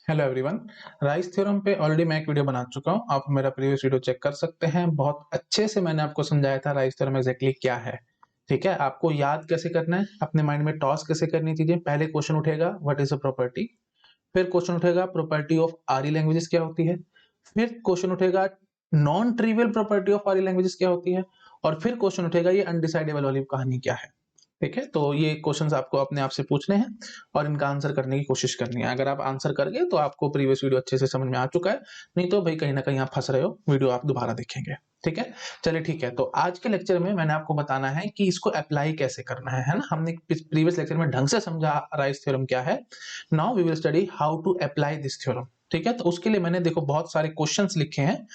Hello everyone. Rice theorem पे already मैं एक वीडियो बना चुका हूँ। आप मेरा प्रीवियस वीडियो चेक कर सकते हैं। बहुत अच्छे से मैंने आपको समझाया था राइस थ्योरम एग्जैक्टली क्या है। ठीक है, आपको याद कैसे करना है, अपने माइंड में टॉस कैसे करनी चीजें। पहले क्वेश्चन उठेगा व्हाट इज अ प्रॉपर्टी, फिर क्वेश्चन उठेगा प्रॉपर्टी ऑफ आरई लैंग्वेजेस क्या होती है, फिर क्वेश्चन उठेगा non trivial property of R E languages क्या होती है, और फिर क्वेश्चन उठेगा ये अनडिसाइडेबल वाली कहानी क्या है। ठीक है, तो ये क्वेश्चंस आपको अपने आप से पूछने हैं और इनका आंसर करने की कोशिश करनी है। अगर आप आंसर कर गए तो आपको प्रीवियस वीडियो अच्छे से समझ में आ चुका है, नहीं तो भाई कहीं ना कहीं आप फंस रहे हो, वीडियो आप दोबारा देखेंगे। ठीक है, चलिए ठीक है। तो आज के लेक्चर में मैंने आपको बताना है कि इसको अप्लाई कैसे करना है ना। हमने प्रीवियस लेक्चर में ढंग से समझा राइस थ्योरम क्या है। Now we will study how to apply this theorem. ठीक है, तो उसके लिए मैंने देखो बहुत सारे क्वेश्चंस लिखे हैं।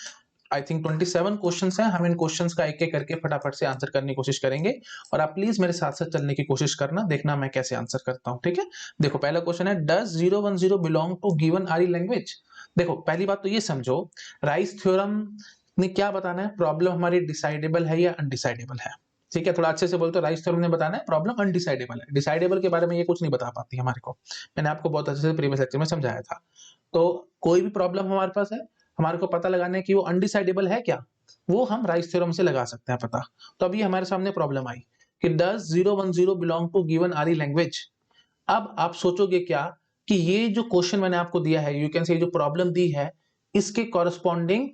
आई थिंक 27 क्वेश्चंस हैं। हम इन क्वेश्चंस का एक एक करके फटाफट से आंसर करने की कोशिश करेंगे, और आप प्लीज मेरे साथ साथ चलने की कोशिश करना, देखना मैं कैसे आंसर करता हूं। ठीक है, देखो पहला क्वेश्चन है, does 010 belong to given R E language. देखो पहली बात तो ये समझो, राइस थ्योरम ने क्या बताना है, प्रॉब्लम हमारी डिसाइडेबल है या अनडिसाइडेबल है। ठीक है, थोड़ा अच्छे से बोलते, राइस थ्योरम ने बताना है प्रॉब्लम अनडिसाइडेबल है। डिसाइडेबल के बारे में ये कुछ नहीं बता पाती हमारे को। मैंने आपको बहुत अच्छे से प्रीवियस लेक्चर में समझाया था। तो कोई भी प्रॉब्लम हमारे पास है, हमारे को पता लगाना है कि वो अनडिसाइडेबल है क्या, वो हम राइस थ्योरम से लगा सकते हैं पता। तो अभी हमारे सामने प्रॉब्लम आई कि does 010 belong to given R E language. अब आप सोचोगे क्या कि ये जो क्वेश्चन मैंने आपको दिया है, यू कैन से जो प्रॉब्लम दी है, इसके कॉरस्पॉन्डिंग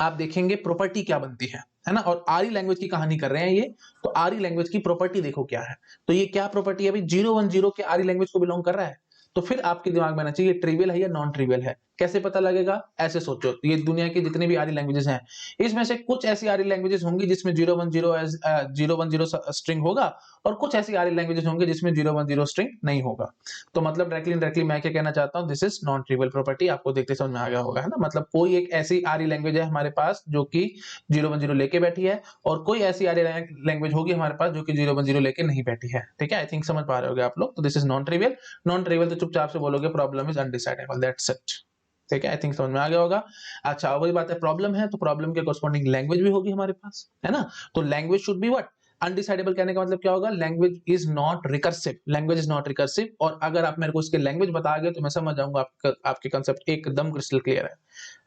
आप देखेंगे प्रॉपर्टी क्या बनती है ना। और आरई लैंग्वेज की कहानी कर रहे हैं ये, तो आरई लैंग्वेज की प्रॉपर्टी देखो क्या है। तो ये क्या प्रॉपर्टी है अभी, 010 के आरई लैंग्वेज को बिलोंग कर रहा है। तो फिर आपके दिमाग में आना चाहिए ट्रिवियल है या नॉन ट्रिवियल है। कैसे पता लगेगा, ऐसे सोचो, ये दुनिया की जितनी भी आरई लैंग्वेजेस हैं, इसमें से कुछ ऐसी आरई लैंग्वेजेस होंगी जिसमें 010 स्ट्रिंग होगा, और कुछ ऐसी आरई लैंग्वेजेस होंगे जिसमें 010 स्ट्रिंग नहीं होगा। तो मतलब डायरेक्टली मैं क्या कहना चाहता हूं, this is non trivial property. आपको देखते समझ में आ गया होगा, है ना। मतलब कोई एक ऐसी आरई लैंग्वेज है हमारे पास जो कि 010 लेके बैठी है, और कोई ऐसी आरई लैंग्वेज होगी हमारे पास जो कि 010 लेके नहीं बैठी है। ठीक है, आई थिंक समझ पा रहे होगे आप लोग। तो this is non trivial. Non trivial तो चुपचाप से बोलोगे problem is undecidable, that's it. ठीक है, आई थिंक समझ में आ गया होगा। अच्छा, वही बात है, प्रॉब्लम है तो प्रॉब्लम के कॉरस्पॉन्डिंग लैंग्वेज भी होगी हमारे पास, है ना। तो language should be what, undecidable. कहने का मतलब क्या होगा, language is not recursive, language is not recursive. और अगर आप मेरे को इसके लैंग्वेज बता गए तो मैं समझ जाऊंगा आपके कंसेप्ट एकदम क्रिस्टल क्लियर है।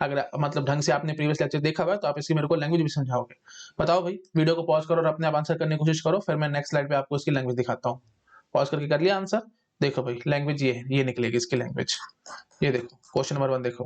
अगर मतलब ढंग से आपने प्रीवियस लेक्चर देखा हुआ है तो आप इसकी मेरे को लैंग्वेज भी समझाओगे। बताओ भाई, वीडियो को पॉज करो और अपने आप आंसर करने की कोशिश करो, फिर मैं नेक्स्ट स्लाइड पे आपको इसकी लैंग्वेज दिखाता हूँ। पॉज करके कर लिया आंसर। देखो भाई, लैंग्वेज ये निकलेगी इसकी लैंग्वेज। ये देखो क्वेश्चन नंबर 1 देखो,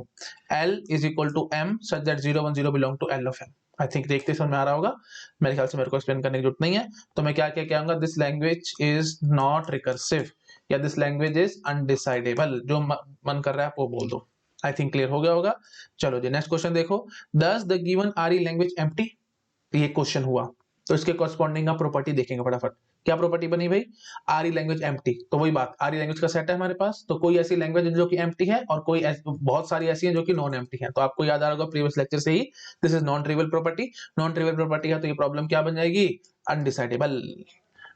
L is equal to M such that 010 belong to L of M। I think देखते समझ में आ रहा होगा। मेरे ख्याल से मेरे को एक्सप्लेन करने की जरूरत नहीं है। तो मैं क्या क्या कहूंगा, this language is not recursive, या दिस लैंग्वेज इज अनडिसाइडेबल। जो मन कर रहा है आप वो बोल दो। आई थिंक क्लियर हो गया होगा। चलो जी, नेक्स्ट क्वेश्चन देखो, does the given R E language empty. ये क्वेश्चन हुआ, तो इसके कॉरस्पॉन्डिंग का प्रॉपर्टी देखेंगे फटाफट। क्या प्रॉपर्टी बनी भाई, आरई लैंग्वेज एम्प्टी। तो वही बात, आरई लैंग्वेज का सेट है हमारे पास, तो कोई ऐसी लैंग्वेज जो कि एम्प्टी है और कोई बहुत सारी ऐसी है जो कि नॉन एम्प्टी है। तो आपको याद आ रहा होगा प्रीवियस लेक्चर से ही, this is non trivial property. Non trivial property है तो ये प्रॉब्लम क्या बन जाएगी, अनडिसाइडेबल।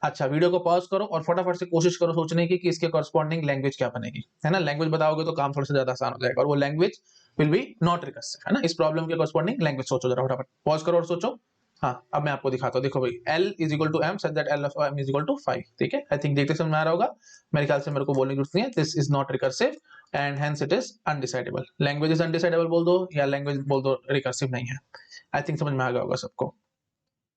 अच्छा, वीडियो को पॉज करो और फटाफट से कोशिश करो सोचने की कि इसके कॉरस्पॉन्डिंग लैंग्वेज क्या बनेगी, है ना। लैंग्वेज बताओगे तो काम थोड़ा सा ज्यादा आसान हो जाएगा, और वो language will be not recursive, है ना। इस प्रॉब्लम के कॉरस्पॉन्डिंग लैंग्वेज सोचो जरा फटाफट, पॉज करो और सोचो। हाँ, अब मैं आपको दिखाता हूँ। देखो भाई, L is equal to M such that L of M is equal to 5। ठीक है, आई थिंक देखते समझ में आ रहा होगा। मेरे ख्याल से मेरे को बोलने की जरूरत नहीं है, this is not recursive and hence it is undecidable. Language is undecidable बोल दो, या लैंग्वेज बोल दो रिकर्सिव नहीं है। आई थिंक समझ में आ गया होगा सबको।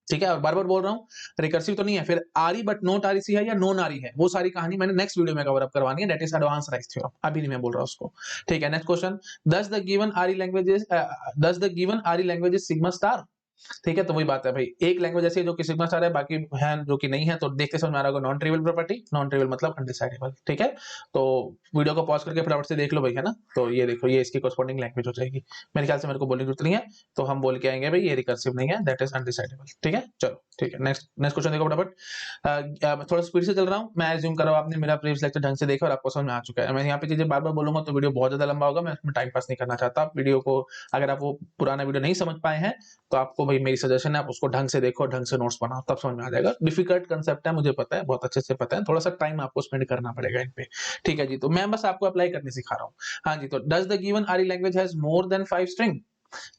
ठीक है, और बार बार बोल रहा हूँ, रिकर्सिव तो नहीं है, फिर आरी बट नॉट आरी सी है या नॉन आरी है, वो सारी कहानी मैंने नेक्स्ट वीडियो में कवर अप करवानी है, that is advance rice theorem. अभी नहीं मैं बोल रहा उसको। ठीक है, next question, does the given आरी लैंग्वेजेस डज द गिवन आरी लैंग्वेजेस सिग्मा स्टार। ठीक है, तो वही बात है भाई, एक लैंग्वेज ऐसी है जो कि सिग्मा स्टार है, बाकी है जो कि नहीं है। तो देखते समझ में आ रहा होगा, non trivial property, non trivial मतलब अनडिसाइडेबल। ठीक है, तो वीडियो को पॉज करके फटाफट से देख लो भाई, है ना। तो ये देखो, ये इसकी कॉरस्पॉन्डिंग लैंग्वेज हो जाएगी। मेरे ख्याल से मेरे को बोलने की जरूरत नहीं है, तो हम बोल के आएंगे भाई ये रिकर्सिव नहीं है, दैट इज अनडिसाइडेबल। ठीक है, चलो ठीक है, नेक्स्ट नेक्स्ट क्वेश्चन देखो फटाफट। थोड़ा स्पीड से चल रहा हूँ, मैं एज्यूम कर रहा हूँ आपने मेरा प्रीवियस लेक्चर ढंग से देखा और आपको समझ में आ चुका है। मैं यहाँ पे चीजें बार बार बोलूंगा तो वीडियो बहुत ज्यादा लंबा होगा, मैं इसमें टाइम पास नहीं करना चाहता। आप वीडियो को, अगर आप वो पुराना वीडियो नहीं समझ पाए हैं तो आपको भाई मेरी सजेशन है, आप उसको ढंग से देखो, ढंग से नोट्स बनाओ, तब समझ में आ जाएगा। डिफिकल्ट कंसेप्ट है, मुझे पता है, बहुत अच्छे से पता है, थोड़ा सा टाइम आपको स्पेंड करना पड़ेगा इन पे। ठीक है जी, तो मैं बस आपको अप्लाई करने सिखा रहा हूँ। हाँ जी, तो does the given R E language has more than 5 string.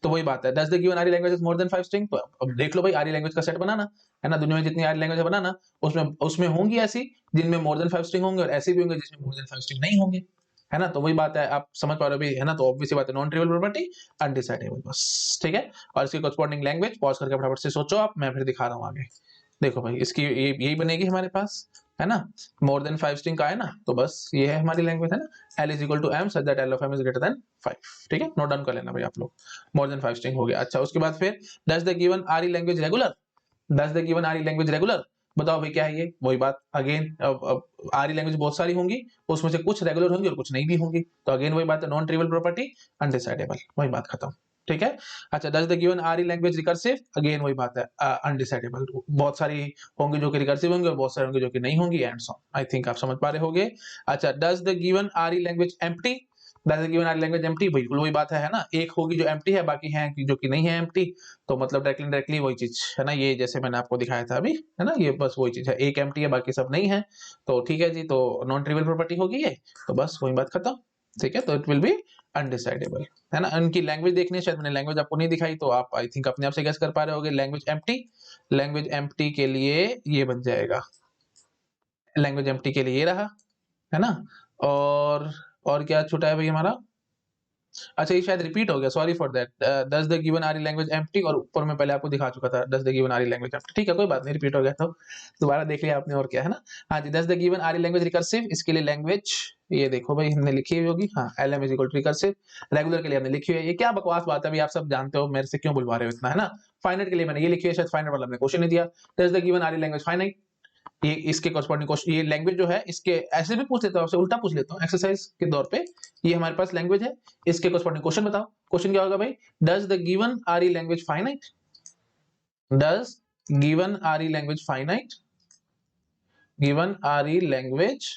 तो वही बात है, does the given R E language has more than 5 string. तो अब देख लो भाई, आरई लैंग्वेज का सेट बनाना, है ना। दुनिया में जितनी आरई लैंग्वेज है बनाना, उसमें उसमें होंगी ऐसी जिनमें मोर देन 5 स्ट्रिंग होंगे, और ऐसी भी होंगे जिसमें मोर देन 5 स्ट्रिंग नहीं होंगे। है ना। तो वही बात है, आप समझ पा रहे हो भी, है ना। तो ऑब्वियसली बात है, नॉन ट्रिवियल प्रॉपर्टी अनडिसाइडेबल, बस ठीक है। और इसकी कॉरस्पॉन्डिंग लैंग्वेज पॉज करके फटाफट से सोचो आप, मैं फिर दिखा रहा हूँ आगे। देखो भाई, इसकी यही बनेगी हमारे पास, है ना। मोर देन 5 स्ट्रिंग का है ना, तो बस ये है हमारी लैंग्वेज, है ना। L is equal to M such that L of M is greater than 5, ठीक है। नोट डाउन कर लेना भाई आप लोग, मोर देन 5 स्ट्रिंग हो गया। अच्छा, उसके बाद फिर does the given R E language regular, does the given R E language regular, बताओ भाई क्या है ये। वही बात अगेन, अब आर ई लैंग्वेज बहुत सारी होंगी, उसमें से कुछ रेगुलर होंगी और कुछ नहीं भी होंगी, तो अगेन वही बात है, नॉन ट्रिवियल प्रॉपर्टी अनडिसाइडेबल, वही बात खत्म, ठीक है। अच्छा, does the given R E language recursive, again वही बात है, अनडिसाइडेबल, बहुत सारी होंगी जो कि रिकर्सिव होंगी और बहुत सारी होंगी जो कि नहीं होंगी, एंड सो आई थिंक आप समझ पा रहे होंगे। अच्छा, does the given R E language empty, does the given R E language empty, बिल्कुल वही बात है ना। एक होगी जो एम्प्टी है, बाकी है जो कि नहीं है एम्प्टी, तो मतलब डायरेक्टली वही चीज है ना, ये जैसे मैंने आपको दिखाया था अभी, है ना, ये बस वही चीज है, एक एम्प्टी है बाकी सब नहीं है, तो ठीक है जी। तो नॉन ट्रिवियल प्रॉपर्टी होगी ये, तो बस वही बात खत्म, ठीक है। तो इट विल बी अनडिसाइडेबल, है ना। उनकी लैंग्वेज देखनी है, शायद मैंने लैंग्वेज आपको नहीं दिखाई, तो आप आई थिंक अपने आप से गेस कर पा रहे होगे। लैंग्वेज एम्प्टी के लिए ये बन जाएगा, लैंग्वेज एम्प्टी के लिए ये रहा, है ना। और क्या छूटा है भाई हमारा, अच्छा ये शायद रिपीट हो गया, sorry for that. Does the given R language empty, और ऊपर में पहले आपको दिखा चुका था does the given R language empty, ठीक है कोई बात नहीं, रिपीट हो गया तो दोबारा देख लिया आपने, और क्या है ना। हाँ जी, does the given R language recursive, इसके लिए लैंग्वेज ये देखो भाई हमने लिखी हुई होगी, हाँ L M is equal to recursive, regular के लिए हमने लिखी हुई है। ये क्या बकवास बात है, अभी आप सब जानते हो, मेरे से क्यों बुलवा रहे हो इतना, है ना। फाइनाइट के लिए मैंने ये लिखी है, शायद फाइनाइट वाला हमने क्वेश्चन नहीं दिया। Does the given R language finite, ये इसके कॉरस्पॉन्डिंग क्वेश्चन, ये लैंग्वेज जो है, इसके ऐसे भी पूछ लेता हूं, आपसे उल्टा पूछ लेता हूं एक्सरसाइज के तौर पे। ये हमारे पास लैंग्वेज है, इसके कॉरस्पॉन्डिंग क्वेश्चन बताओ। क्वेश्चन क्या होगा भाई, does the given R E language finite, does given R E language finite, given R E language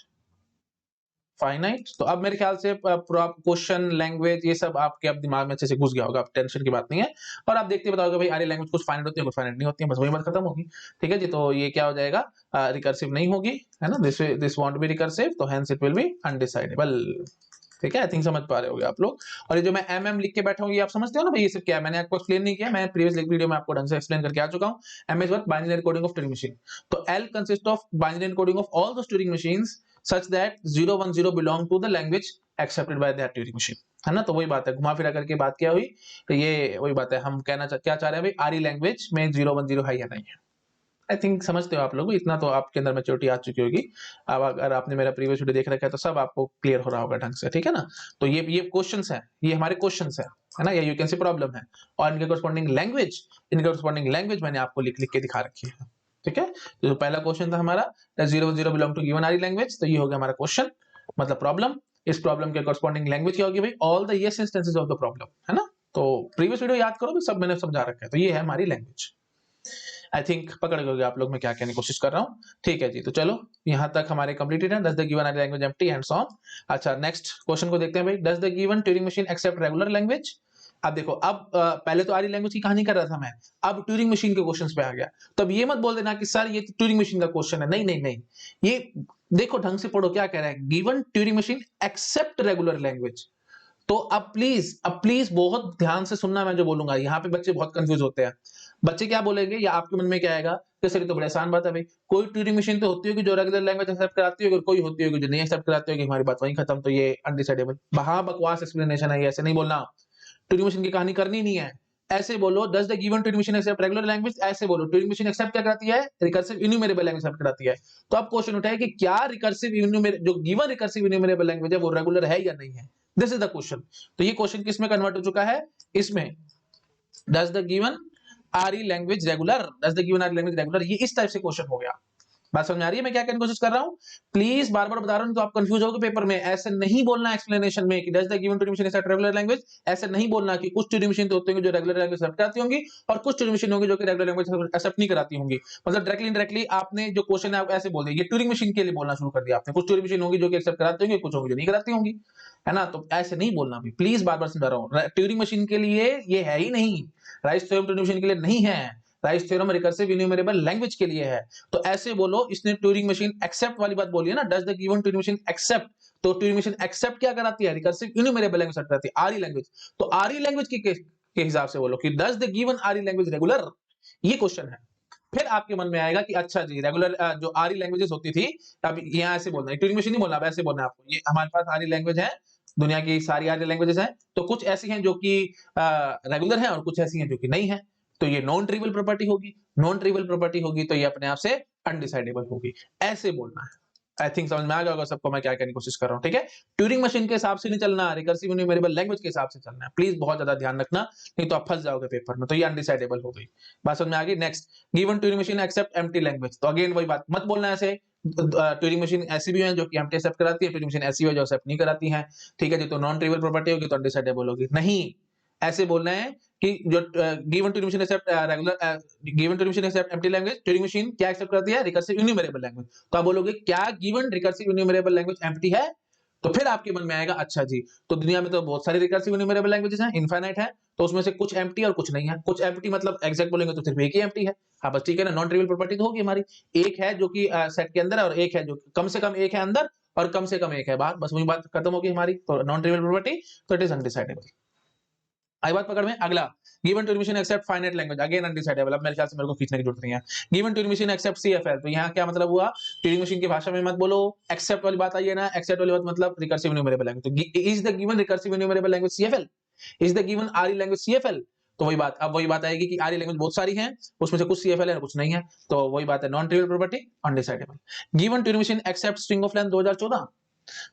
finite. तो अब मेरे ख्याल से क्वेश्चन, लैंग्वेज, ये सब आपके अब दिमाग में अच्छे से घुस गया होगा, अब टेंशन की बात नहीं है। और आप देखते बताओगे भाई आरी लैंग्वेज कुछ फाइनाइट होती है, कुछ फाइनाइट नहीं होती है, बस वही बात खत्म होगी, ठीक है जी। तो ये क्या हो जाएगा, रिकर्सिव नहीं होगी, है ना, दिस वॉन्ट बी रिकर्सिव, तो hence it will be undecidable, ठीक है। आई थिंक समझ पा रहे होगे आप लोग। और ये जो मैं एम लिख के बैठा हूँ, ये आप समझते हो ना भाई, ये सब क्या है, मैंने आपको एक्सप्लेन नहीं किया, मैं प्रीवियस वीडियो में आपको ढंग से एक्सप्लेन करके आ चुका हूँ। M is what, binary coding of Turing machine. तो L consist of binary coding of all those Turing machines such that 010 belong to the language accepted by that Turing machine, है ना। तो वही बात है, घुमा फिरा करके बात क्या हुई, तो ये वही बात है, हम कहना क्या चाह रहे हैं भाई, आरी लैंग्वेज में 010 है या नहीं है। आई थिंक समझते हो आप लोग, इतना तो आपके अंदर मैच्योरिटी आ चुकी होगी। अब अगर आपने मेरा प्रीवियस वीडियो देख रखा है तो सब आपको क्लियर हो रहा होगा ढंग से, ठीक है ना। तो ये क्वेश्चंस हैं, ये हमारे क्वेश्चंस हैं, है ना, ये यू कैन सी प्रॉब्लम है। और इनके कॉरस्पॉन्डिंग लैंग्वेज मैंने आपको लिख के दिखा रखी है, ठीक है। तो पहला क्वेश्चन था हमारा 010 belong to given R E language, तो ये हो गया हमारा क्वेश्चन, मतलब प्रॉब्लम। इस प्रॉब्लम के कॉरस्पॉन्डिंग लैंग्वेज क्या होगी भाई, all the yes instances of the problem, है ना। तो प्रीवियस वीडियो याद करो, सब मैंने समझा रखा है। तो ये है हमारी लैंग्वेज। आई थिंक पकड़ गए आप लोग मैं क्या कहने की कोशिश कर रहा हूँ, ठीक है जी। तो चलो यहाँ तक हमारे कंप्लीटेड है, does the given R E language empty and so on. अच्छा, नेक्स्ट क्वेश्चन को देखते हैं भाई, does the given Turing machine accept regular language. अब देखो, अब पहले तो आरी लैंग्वेज की कहानी कर रहा था मैं, अब ट्यूरिंग मशीन के क्वेश्चंस पे आ गया। तो अब ये मत बोल देना कि सर ये ट्यूरिंग मशीन का क्वेश्चन है, नहीं नहीं नहीं, ये देखो ढंग से पढ़ो क्या कह रहा है, given Turing machine accept regular language. तो अब प्लीज बहुत ध्यान से सुनना मैं जो बोलूंगा, यहाँ पे बच्चे बहुत कंफ्यूज होते हैं। बच्चे क्या बोलेंगे या आपके मन में क्या आएगा कि सर ये तो बड़ी आसान बात है भाई, कोई ट्यूरिंग मशीन तो होती होगी जो रेगुलर लैंग्वेज एक्सेप्ट कराती होगी और कोई होती होगी जो नहीं एक्सेप्ट कराती होगी, हमारी बात वहीं खत्म। तो ये अनडिसाइडेबल, हाँ बकवास एक्सप्लेनेशन है, ऐसे नहीं बोलना। ट्यूरिंग मशीन की कहानी करनी नहीं है, ऐसे बोलो does the given Turing machine accept regular language, ऐसे बोलो ट्यूरिंग मशीन एक्सेप्ट क्या कराती है, रिकर्सिव इन्यूमरेबल लैंग्वेज एक्सेप्ट कराती है। तो अब क्वेश्चन उठा है कि क्या रिकर्सिव जो गिवन रिकर्सिव इन्यूमरेबल लैंग्वेज है वो रेगुलर है या नहीं है, दिस इज द क्वेश्चन। तो ये क्वेश्चन किस में कन्वर्ट हो चुका है, इसमें, does the given R E language regular, does the given R language regular, ये इस टाइप से क्वेश्चन हो गया। बात समझ आ रही है मैं क्या कहने की कोशिश कर रहा हूं, प्लीज बार बार बता रहा हूं तो आप कंफ्यूज होगे पेपर में, ऐसे नहीं बोलना एक्सप्लेनेशन में कि does the given Turing machine accept regular language, ऐसे नहीं बोलना कि कुछ ट्यूरिंग मशीन तो होती होंगी जो रेगुलर लैंग्वेज एक्सेप्ट कराती होंगी और कुछ ट्यूरिंग मशीन होंगी जो कि रेगुलर लैंग्वेज एक्सेप्ट नहीं कराती होंगी। मतलब डायरेक्टली इनडायरेक्टली आपने जो क्वेश्चन है आप ऐसे बोल दिया, ये ट्यूरिंग मशीन के लिए बोलना शुरू कर दिया आपने, कुछ ट्यूरिंग मशीन होंगी जो कि एक्सेप्ट कराती होंगी, कुछ होंगी जो नहीं कराती होंगी, है ना। तो ऐसे नहीं बोलना भी, प्लीज बार बार समझा रहा हूँ, ट्यूरिंग मशीन के लिए ये है ही नहीं, राइस थ्योरम ट्यूरिंग मशीन के लिए नहीं है, rice theorem recursive enumerable language के लिए है। तो ऐसे बोलो, इसने ट्यूरिंग मशीन एक्सेप्ट वाली बात बोली है ना, does the given Turing machine accept, तो ट्यूरिंग मशीन एक्सेप्ट क्या कराती है, रिकर्सिव इन्यूमरेबल लैंग्वेज एक्सेप्ट कराती है, आरी लैंग्वेज। तो आरी लैंग्वेज के हिसाब से बोलो कि does the given R E language regular, ये क्वेश्चन है, फिर आपके मन में आएगा कि अच्छा जी रेगुलर जो आरी लैंग्वेजेस होती थी, अब यहाँ ऐसे बोलना है, ट्यूरिंग मशीन नहीं बोलना, अब ऐसे बोलना है आपको, ये हमारे पास आरी लैंग्वेज है, दुनिया की सारी आरी लैंग्वेजेस हैं, तो कुछ ऐसी हैं जो कि रेगुलर हैं और कुछ ऐसी हैं जो कि नहीं है, तो ये नॉन ट्रिवियल प्रॉपर्टी होगी, नॉन ट्रिवियल प्रॉपर्टी होगी तो ये अपने आप से अनडिसाइडेबल होगी, ऐसे बोलना है। आई थिंक समझ में आ गया होगा सबको मैं क्या कहने की कोशिश कर रहा हूँ, ठीक है। ट्यूरिंग मशीन के हिसाब से नहीं चलना, रिकर्सिव इन्यूमरेबल लैंग्वेज के हिसाब से चलना है, प्लीज बहुत ज्यादा ध्यान रखना, नहीं तो आप फंस जाओगे पेपर में, तो ये अनडिसाइडेबल हो गई। बात समझ में आ गई। Next, given Turing machine accept empty language, तो अगेन वही बात, मत बोलना ऐसे, ट्यूरिंग मशीन ऐसी भी है जो कि एम्प्टी एक्सेप्ट कराती है, ट्यूरिंग मशीन ऐसी है जो एक्सेप्ट नहीं कराती है, ठीक है जी, तो नॉन ट्रिवियल प्रॉपर्टी होगी तो अनडिसाइडेबल होगी, नहीं, ऐसे बोलना है कि जो given Turing machine accept regular given Turing machine accept empty language, Turing machine क्या एक्सेप्ट करती है, रिकर्सिव इन्यूमरेबल लैंग्वेज, तो आप बोलोगे क्या given recursive enumerable language empty है, तो फिर आपके मन में आएगा अच्छा जी, तो दुनिया में तो बहुत सारी रिकर्सिव इन्यूमरेबल लैंग्वेजेस हैं, इनफाइनाइट है, तो उसमें से कुछ एम्प्टी और कुछ नहीं है, कुछ एम्प्टी मतलब एग्जैक्ट बोलेंगे तो सिर्फ एक ही एम्प्टी है, हाँ बस ठीक है ना, नॉन ट्रिवियल प्रॉपर्टी तो होगी हमारी, एक है जो कि सेट के अंदर है और एक है जो कम से कम एक है अंदर और कम से कम एक है बाहर, बस वही बात खत्म होगी हमारी, तो नॉन ट्रिवियल प्रॉपर्टी, तो इट इज अनडिसाइडेबल। आई बात पकड़ में। अगला, given to machine accept finite language, again undecidable, अब मेरे ख्याल से मेरे को खींचने की जरूरत नहीं है। Given to machine accept C F L, तो यहाँ क्या मतलब हुआ, ट्यूरिंग मशीन की भाषा में मत बोलो, एक्सेप्ट वाली बात आई है ना, एक्सेप्ट वाली बात मतलब रिकर्सिव इन्यूमरेबल लैंग्वेज, तो is the given recursive enumerable language C F L, is the given R E language C F L, तो वही बात, अब वही बात आएगी कि आरई लैंग्वेज बहुत सारी हैं, उसमें से कुछ सीएफएल है कुछ नहीं है, तो वही बात है, non trivial property undecidable. Given Turing machine accept string of length 2014,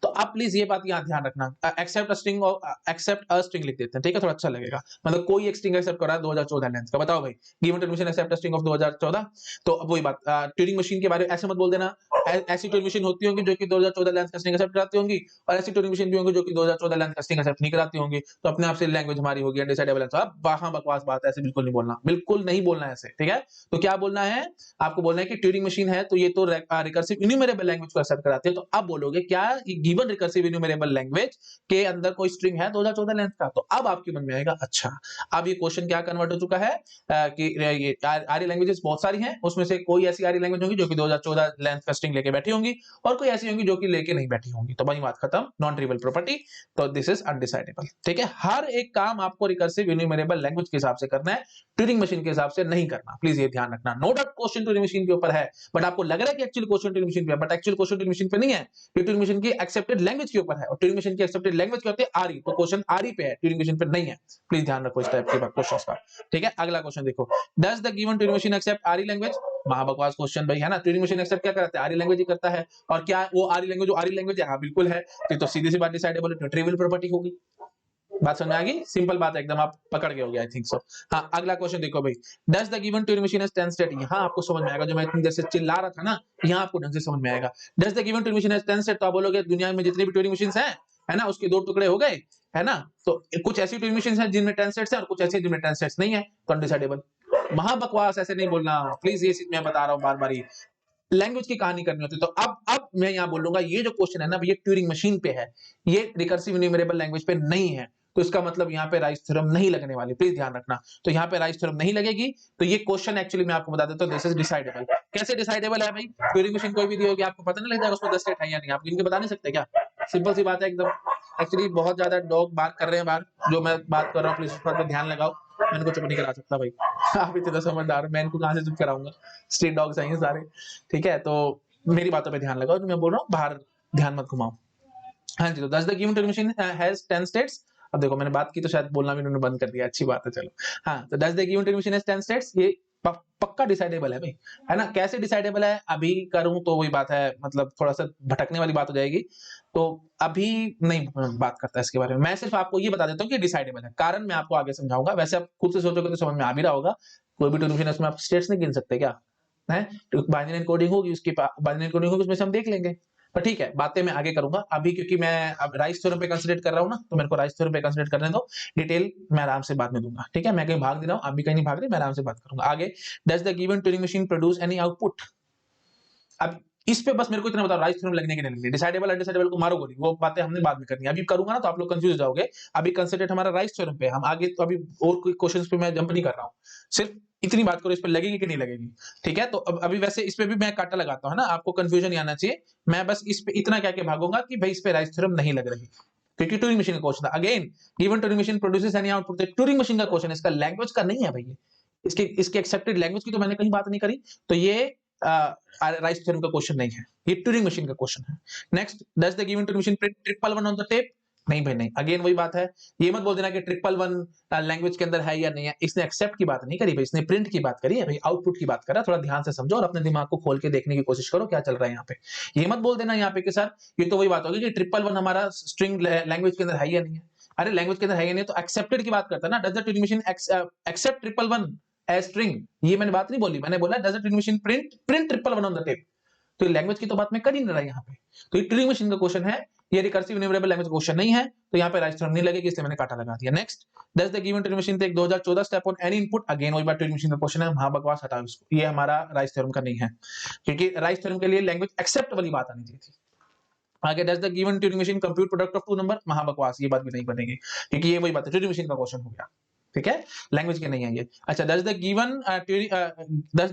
तो आप प्लीज ये बात यहाँ ध्यान रखना, accept string accept a string लिख देते हैं, ठीक है, थोड़ा अच्छा लगेगा, मतलब कोई एक स्ट्रिंग एक्सेप्ट कर रहा है 2014 लेंथ का, बताओ भाई, given termination accept string of 2014, तो अब वही बात, ट्यूरिंग मशीन के बारे में ऐसे मत बोल देना, ऐसी ट्यूरिंग मशीन होती होंगी जो कि 2014 लेंथ का स्ट्रिंग एक्सेप्ट कराती होंगी, और ऐसी ट्यूरिंग मशीन भी होंगी जो कि 2014 लेंथ का स्ट्रिंग एक्सेप्ट नहीं कराती होंगी, तो अपने आप से लैंग्वेज हमारी होगी अनडिसाइडेबल आंसर। अब वहां बकवास बात है, ऐसे बिल्कुल नहीं बोलना, बिल्कुल नहीं बोलना ऐसे, ठीक है, तो क्या बोलना है आपको, बोलना है कि ट्यूरिंग मशीन है तो ये तो रिकर्सिव इन्यूमरेबल लैंग्वेज को एक्सेप्ट कराती है, तो अब बोलोगे क्या गिवन रिकर्सिव इन्यूमरेबल लैंग्वेज के अंदर कोई स्ट्रिंग है 2014 लेंथ का, तो अब आपके मन में आएगा अच्छा, अब ये क्वेश्चन क्या कन्वर्ट हो चुका है कि ये आरी लैंग्वेजेस बहुत सारी हैं, उसमें से कोई ऐसी आरी लैंग्वेज होगी जो कि 2014 लेंथ का स्ट्रिंग लेके बैठी होंगी और कोई ऐसी होंगी जो कि लेके नहीं बैठी होंगी, तो वही बात खत्म, नॉन ट्रिवियल प्रॉपर्टी, तो दिस इज अनडिसाइडेबल, ठीक है। हर एक काम आपको रिकर्सिव इन्यूमरेबल लैंग्वेज के हिसाब से करना है, ट्यूरिंग मशीन के हिसाब से नहीं करना, प्लीज ये ध्यान रखना। No doubt question Turing machine के ऊपर है, बट आपको लग रहा है कि एक्चुअली क्वेश्चन ट्यूरिंग मशीन पे है, but actual question Turing machine पे नहीं है, ट्यूरिंग मशीन की एक्सेप्टेड लैंग्वेज के ऊपर है, और ट्यूरिंग मशीन की एक्सेप्टेड लैंग्वेज क्या होती है, आरी, तो क्वेश्चन आरी पे है, ट्यूरिंग मशीन पे नहीं है, प्लीज ध्यान रखो इस टाइप के क्वेश्चंस का, ठीक है। अगला क्वेश्चन देखो, does the given Turing machine accept RE language, महाबकवास क्वेश्चन भाई, है ना, ट्यूरिंग मशीन एक्सेप्ट क्या करता है, आरी लैंग्वेज ही करता है, और क्या वो आरी लैंग्वेज जो आरी लैंग्वेज है, हाँ बिल्कुल है, तो सीधी सी बात डिसाइडेबल है, ट्रिवियल प्रॉपर्टी होगी, बात समझ में आ गई, सिंपल बात है एकदम, आप पकड़ गए होगे आई थिंक सो। हाँ अगला क्वेश्चन देखो भाई, does the given Turing machine has 10 state, यहाँ आपको समझ में आएगा, जो मैं इतनी देर से चिल्ला रहा था ना, यहाँ आपको ढंग से समझ में आएगा। Does the given Turing machine has 10 state, तो आप बोलोगे दुनिया में जितनी भी ट्यूरिंग मशीन्स हैं, है ना, उसके दो टुकड़े हो गए, है ना, तो कुछ ऐसी ट्यूरिंग मशीन्स हैं जिनमें 10 स्टेट्स हैं और कुछ ऐसी जिनमें 10 स्टेट्स नहीं है, तो अनडिसाइडेबल। महाबकवास ऐसे नहीं बोलना प्लीज, ये चीज मैं बता रहा हूँ बार बार, लैंग्वेज की कहानी करनी होती है, तो अब मैं यहाँ बोलूंगा ये जो क्वेश्चन है ना, ये ट्यूरिंग मशीन पे है, ये रिकर्सिव इन्यूमरेबल लैंग्वेज पे नहीं है, तो इसका मतलब यहाँ पे राइस थ्योरम नहीं लगने वाली, प्लीज ध्यान रखना, तो यहाँ पे राइस थ्योरम नहीं लगेगी, तो ये क्वेश्चन एक्चुअली मैं आपको बता देता हूँ, दिस इज डिसाइडेबल। कैसे डिसाइडेबल है भाई, ट्यूरिंग मशीन कोई भी दी होगी, आपको पता नहीं लग जाएगा उसमें 10 स्टेट है या नहीं, आप इनके बता नहीं सकते क्या, सिंपल सी बात है एकदम। एक्चुअली बहुत ज्यादा डॉग बात कर रहे हैं बाहर, जो मैं बात कर रहा हूँ प्लीज उस पर ध्यान लगाओ, मैं इनको चुप नहीं करा सकता भाई, आप इतना समझदार, मैं इनको कहाँ से चुप कराऊंगा, स्ट्रीट डॉग्स हैं सारे, ठीक है, तो मेरी बातों पे ध्यान लगाओ, जो मैं बोल रहा हूँ बाहर ध्यान मत घुमाओ। हाँ जी, तो दस the given Turing machine has 10 states, अब देखो मैंने बात की तो शायद बोलना भी उन्होंने बंद कर दिया, अच्छी बात है, चलो। हाँ, तो दस the given Turing machine has 10 states, ये पक्का डिसाइडेबल है भाई, है ना। कैसे डिसाइडेबल है अभी करूं तो वही बात है, मतलब थोड़ा सा भटकने वाली बात हो जाएगी, तो अभी नहीं बात करता इसके बारे में, मैं सिर्फ आपको ये बता देता हूँ कि डिसाइडेबल है, कारण मैं आपको आगे समझाऊंगा, वैसे आप खुद से सोचोगे तो समझ में आ भी रहा होगा, कोई भी ट्यूरिंग मशीन आप स्टेट्स नहीं गिन सकते क्या, है, बाइनरी एन्कोडिंग होगी, उसकी बाइनरी एन्कोडिंग होगी, उसमें से हम देख लेंगे, पर ठीक है, बातें मैं आगे करूंगा, अभी क्योंकि मैं अब राइस थ्योरम पे कंसीडर कर रहा हूं ना, तो मेरे को राइस थ्योरम पे कंसीडर करने दो, डिटेल मैं आराम से बाद में दूंगा, ठीक है, मैं कहीं भाग नहीं रहा हूं, आप भी कहीं नहीं भाग रहे, मैं आराम से बात करूंगा आगे। Does the given Turing machine produce any output, अब इस पे बस मेरे को इतना बताओ, राइस थ्योरम लगने के नहीं लगने, डिसाइडेबल अनडिसाइडेबल को मारो गोली, वो बातें हमने बाद में करनी है, अभी करूंगा ना तो आप लोग कंफ्यूज हो जाओगे, अभी कंसंट्रेट हमारा राइस थ्योरम पे, हम आगे तो अभी और कोई क्वेश्चंस पे मैं जंप नहीं कर रहा हूं, सिर्फ इतनी बात करो इस पे लगेगी कि नहीं लगेगी, ठीक है। तो अब अभी वैसे इस पे भी मैं काटा लगाता हूं ना, आपको कंफ्यूजन नहीं आना चाहिए, मैं बस इस पे इतना क्या के भागूंगा कि भाई इस पे राइस थ्योरम नहीं लग रही, क्योंकि ट्यूरिंग मशीन का क्वेश्चन था, again given Turing machine produces any output, Turing machine का क्वेश्चन है, इसका लैंग्वेज का नहीं है भाई, इसकी इसकी एक्सेप्टेड लैंग्वेज की तो मैंने कहीं बात नहीं करी, तो ये राइस थ्योरम का क्वेश्चन नहीं है, ये ट्यूरिंग मशीन का क्वेश्चन है। Next, does the given Turing machine print triple one on the tape? नहीं भाई नहीं, अगेन वही बात है, ये मत बोल देना कि ट्रिपल वन लैंग्वेज के अंदर है या नहीं है। इसने एक्सेप्ट की बात नहीं करी भाई, इसने प्रिंट की बात करी है भाई, आउटपुट की बात कर रहा है। थोड़ा ध्यान से समझो और अपने दिमाग को खोल के देखने की कोशिश करो क्या चल रहा है यहाँ पे। ये मत बोल देना यहाँ पे कि सर ये तो वही बात होगी कि ट्रिपल वन हमारा स्ट्रिंग लैंग्वेज के अंदर है या नहीं है। अरे लैंग्वेज के अंदर है या नहीं तो एक्सेप्टेड की बात करता है ना, does the Turing machine accept triple one as string? ये मैंने बात नहीं बोली, मैंने बोला does the Turing machine print triple one on the tape. तो लैंग्वेज की तो बात मैं कर ही नहीं रहा यहाँ पे, तो ये ट्यूरिंग मशीन का क्वेश्चन है, ये रिकर्सिव इन्यूमरेबल लैंग्वेज क्वेश्चन नहीं है, तो यहाँ पे राइट टर्म नहीं लगेगी, इसलिए मैंने काटा लगा दिया। Next, does the given Turing machine take 2014 step on any input? Again वही बात, ट्यूरिंग मशीन का क्वेश्चन है, हाँ बकवास हटाओ इसको, ये हमारा राइट थ्योरम का नहीं है, क्योंकि राइट थ्योरम के लिए लैंग्वेज एक्सेप्ट वाली बात आनी चाहिए थी। आगे, does the given Turing machine compute product of two number? महा बकवास, ये बात भी नहीं बनेगी, क्योंकि ये वही बात है, ट्यूरिंग मशीन का क्वेश्चन हो गया, ठीक है, लैंग्वेज के नहीं है ये। अच्छा, डज द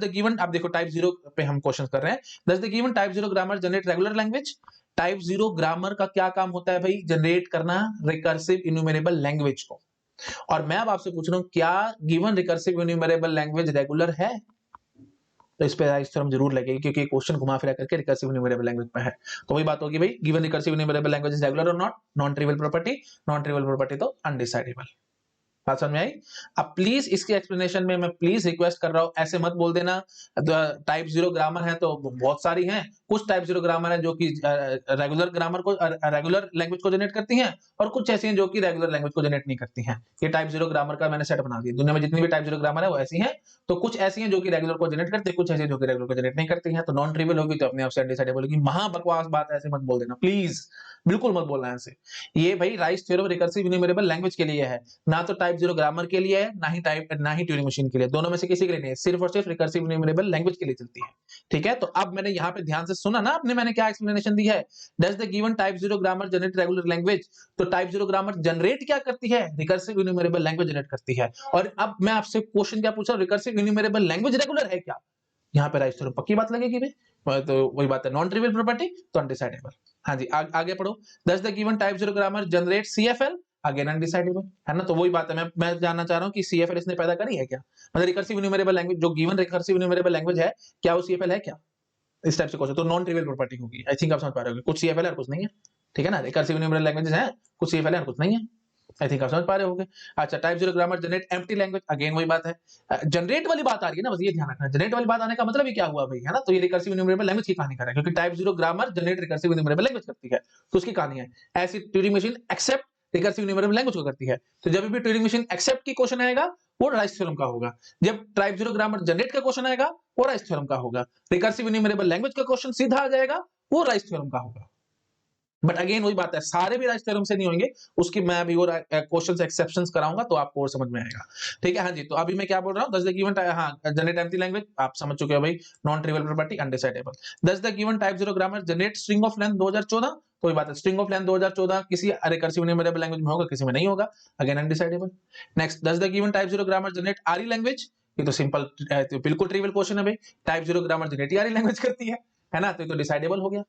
गिवन आप देखो टाइप 0 पे हम क्वेश्चन कर रहे हैं, does the given type 0 grammar generate regular language? Type 0 grammar का क्या काम होता है भाई? जनरेट करना रिकर्सिव इन्यूमरेबल लैंग्वेज को। और मैं अब आपसे पूछ रहा हूं, क्या given recursive enumerable language regular है? तो इस पे राइट थ्योरम जरूर लगेगी, क्योंकि क्वेश्चन घुमा फिरा करके रिकर्सिव इन्यूमरेबल लैंग्वेज पे है। तो वही बात होगी भाई, given recursive enumerable language is regular और not, non trivial property, non trivial property तो अनडिसाइडेबल। बात समझ में आई? अब प्लीज इसके एक्सप्लेनेशन में मैं प्लीज रिक्वेस्ट कर रहा हूं, ऐसे मत बोल देना टाइप 0 ग्रामर है तो बहुत सारी हैं, कुछ टाइप 0 ग्रामर है जो कि रेगुलर ग्रामर को रेगुलर लैंग्वेज को जनरेट करती हैं, और कुछ ऐसी हैं जो कि रेगुलर लैंग्वेज को जनरेट नहीं करती हैं। ये टाइप 0 ग्रामर का मैंने सेट बना दिया, दुनिया में जितनी भी टाइप 0 ग्रामर है वो ऐसी हैं, तो कुछ ऐसी हैं जो कि रेगुलर को जनरेट करती है, कुछ ऐसी जो कि रेगुलर को जनरेट नहीं करती हैं, तो नॉन ट्रिवियल होगी तो अपने आप से अनडिसाइडेबल होगी। महा बकवास बात ऐसे मत बोल देना प्लीज, बिल्कुल मत बोलना ऐसे। ये भाई rice theorem recursive enumerable language के लिए है, ना तो टाइप 0 ग्रामर के लिए है, ना ही ट्यूरिंग मशीन के लिए, दोनों में से किसी के लिए नहीं है, सिर्फ और सिर्फ रिकर्सिव इन्यूमरेबल लैंग्वेज के लिए चलती है, ठीक है। तो अब मैंने यहाँ पे ध्यान से सुना ना आपने, मैंने क्या एक्सप्लेनेशन दी है, does the given type 0 grammar generate regular language? तो टाइप 0 ग्रामर जनरेट क्या करती है? रिकर्सिव इन्यूमरेबल लैंग्वेज जनरेट करती है। और अब मैं आपसे क्वेश्चन क्या पूछ रहा हूँ, रिकर्सिव इन्यूमरेबल लैंग्वेज रेगुलर है क्या? यहाँ पे राइट थ्योरम पक्की बात लगेगी भाई, तो वही बात है, नॉन ट्रिवियल प्रॉपर्टी तो अनडिसाइडेबल। हाँ जी, आगे पढ़ो, does the given type 0 grammar generate CFL? Again undecidable है ना, तो वही बात है, मैं जानना चाह रहा हूँ कि सीएफएल इसने पैदा करी है क्या? मतलब रिकर्सिव इन्यूमरेबल लैंग्वेज, जो गिवन रिकर्सिव इन्यूमरेबल लैंग्वेज है, क्या वो सीएफएल है क्या? इस टाइप से क्वेश्चन तो नॉन ट्रिवियल प्रॉपर्टी होगी, आई थिंक आप समझ पा रहे होगे, कुछ सीएफएल है और कुछ नहीं है, ठीक है ना, रिकर्सिव इन्यूमरेबल लैंग्वेजेस हैं, कुछ सीएफएल है और कुछ नहीं है, आई थिंक आप समझ पा रहे होगे। अच्छा, type 0 grammar generate empty language? Again वही बात है, जनरेट वाली बात आ रही है ना, बस ये ध्यान रखना, जनरेट वाली बात आने का मतलब ये क्या हुआ भाई, है ना, तो ये रिकर्सिव इन्यूमरेबल लैंग्वेज की कहानी कर रहा है, क्योंकि type 0 grammar generate recursive enumerable language करती है, तो उसकी कहानी है। ऐसी Turing machine accept recursive enumerable language को करती है, तो जब भी ट्यूरिंग मशीन एक्सेप्ट की क्वेश्चन आएगा वो राइस थ्योरम का होगा, जब टाइप 0 ग्रामर जनरेट का क्वेश्चन आएगा वो राइस थ्योरम का होगा, रिकर्सिव इन्यूमरेबल लैंग्वेज का क्वेश्चन सीधा आ जाएगा वो राइस थ्योरम का होगा। बट अगेन वही बात है, सारे भी राइस थ्योरम से नहीं होंगे, उसकी मैं अभी और क्वेश्चंस एक्सेप्शंस कराऊंगा तो आपको और समझ में आएगा, ठीक है। हाँ जी, तो अभी मैं क्या बोल रहा हूँ, डज द गिवन हाँ जनरेट एम्प्टी लैंग्वेज आप समझ चुके हो भाई, non trivial property undecidable. Does the given type 0 grammar generate string of length 2014? कोई बात है, स्ट्रिंग ऑफ लेंथ 2014 किसी रिकर्सिव इन्यूमरेबल लैंग्वेज में होगा, किसी में नहीं होगा, again undecidable. Next, does the given type 0 grammar generate RE language? ये तो सिंपल, तो बिल्कुल ट्रिवियल क्वेश्चन है भाई, type 0 grammar generate RE language करती है ना, तो ये तो डिसाइडेबल हो गया,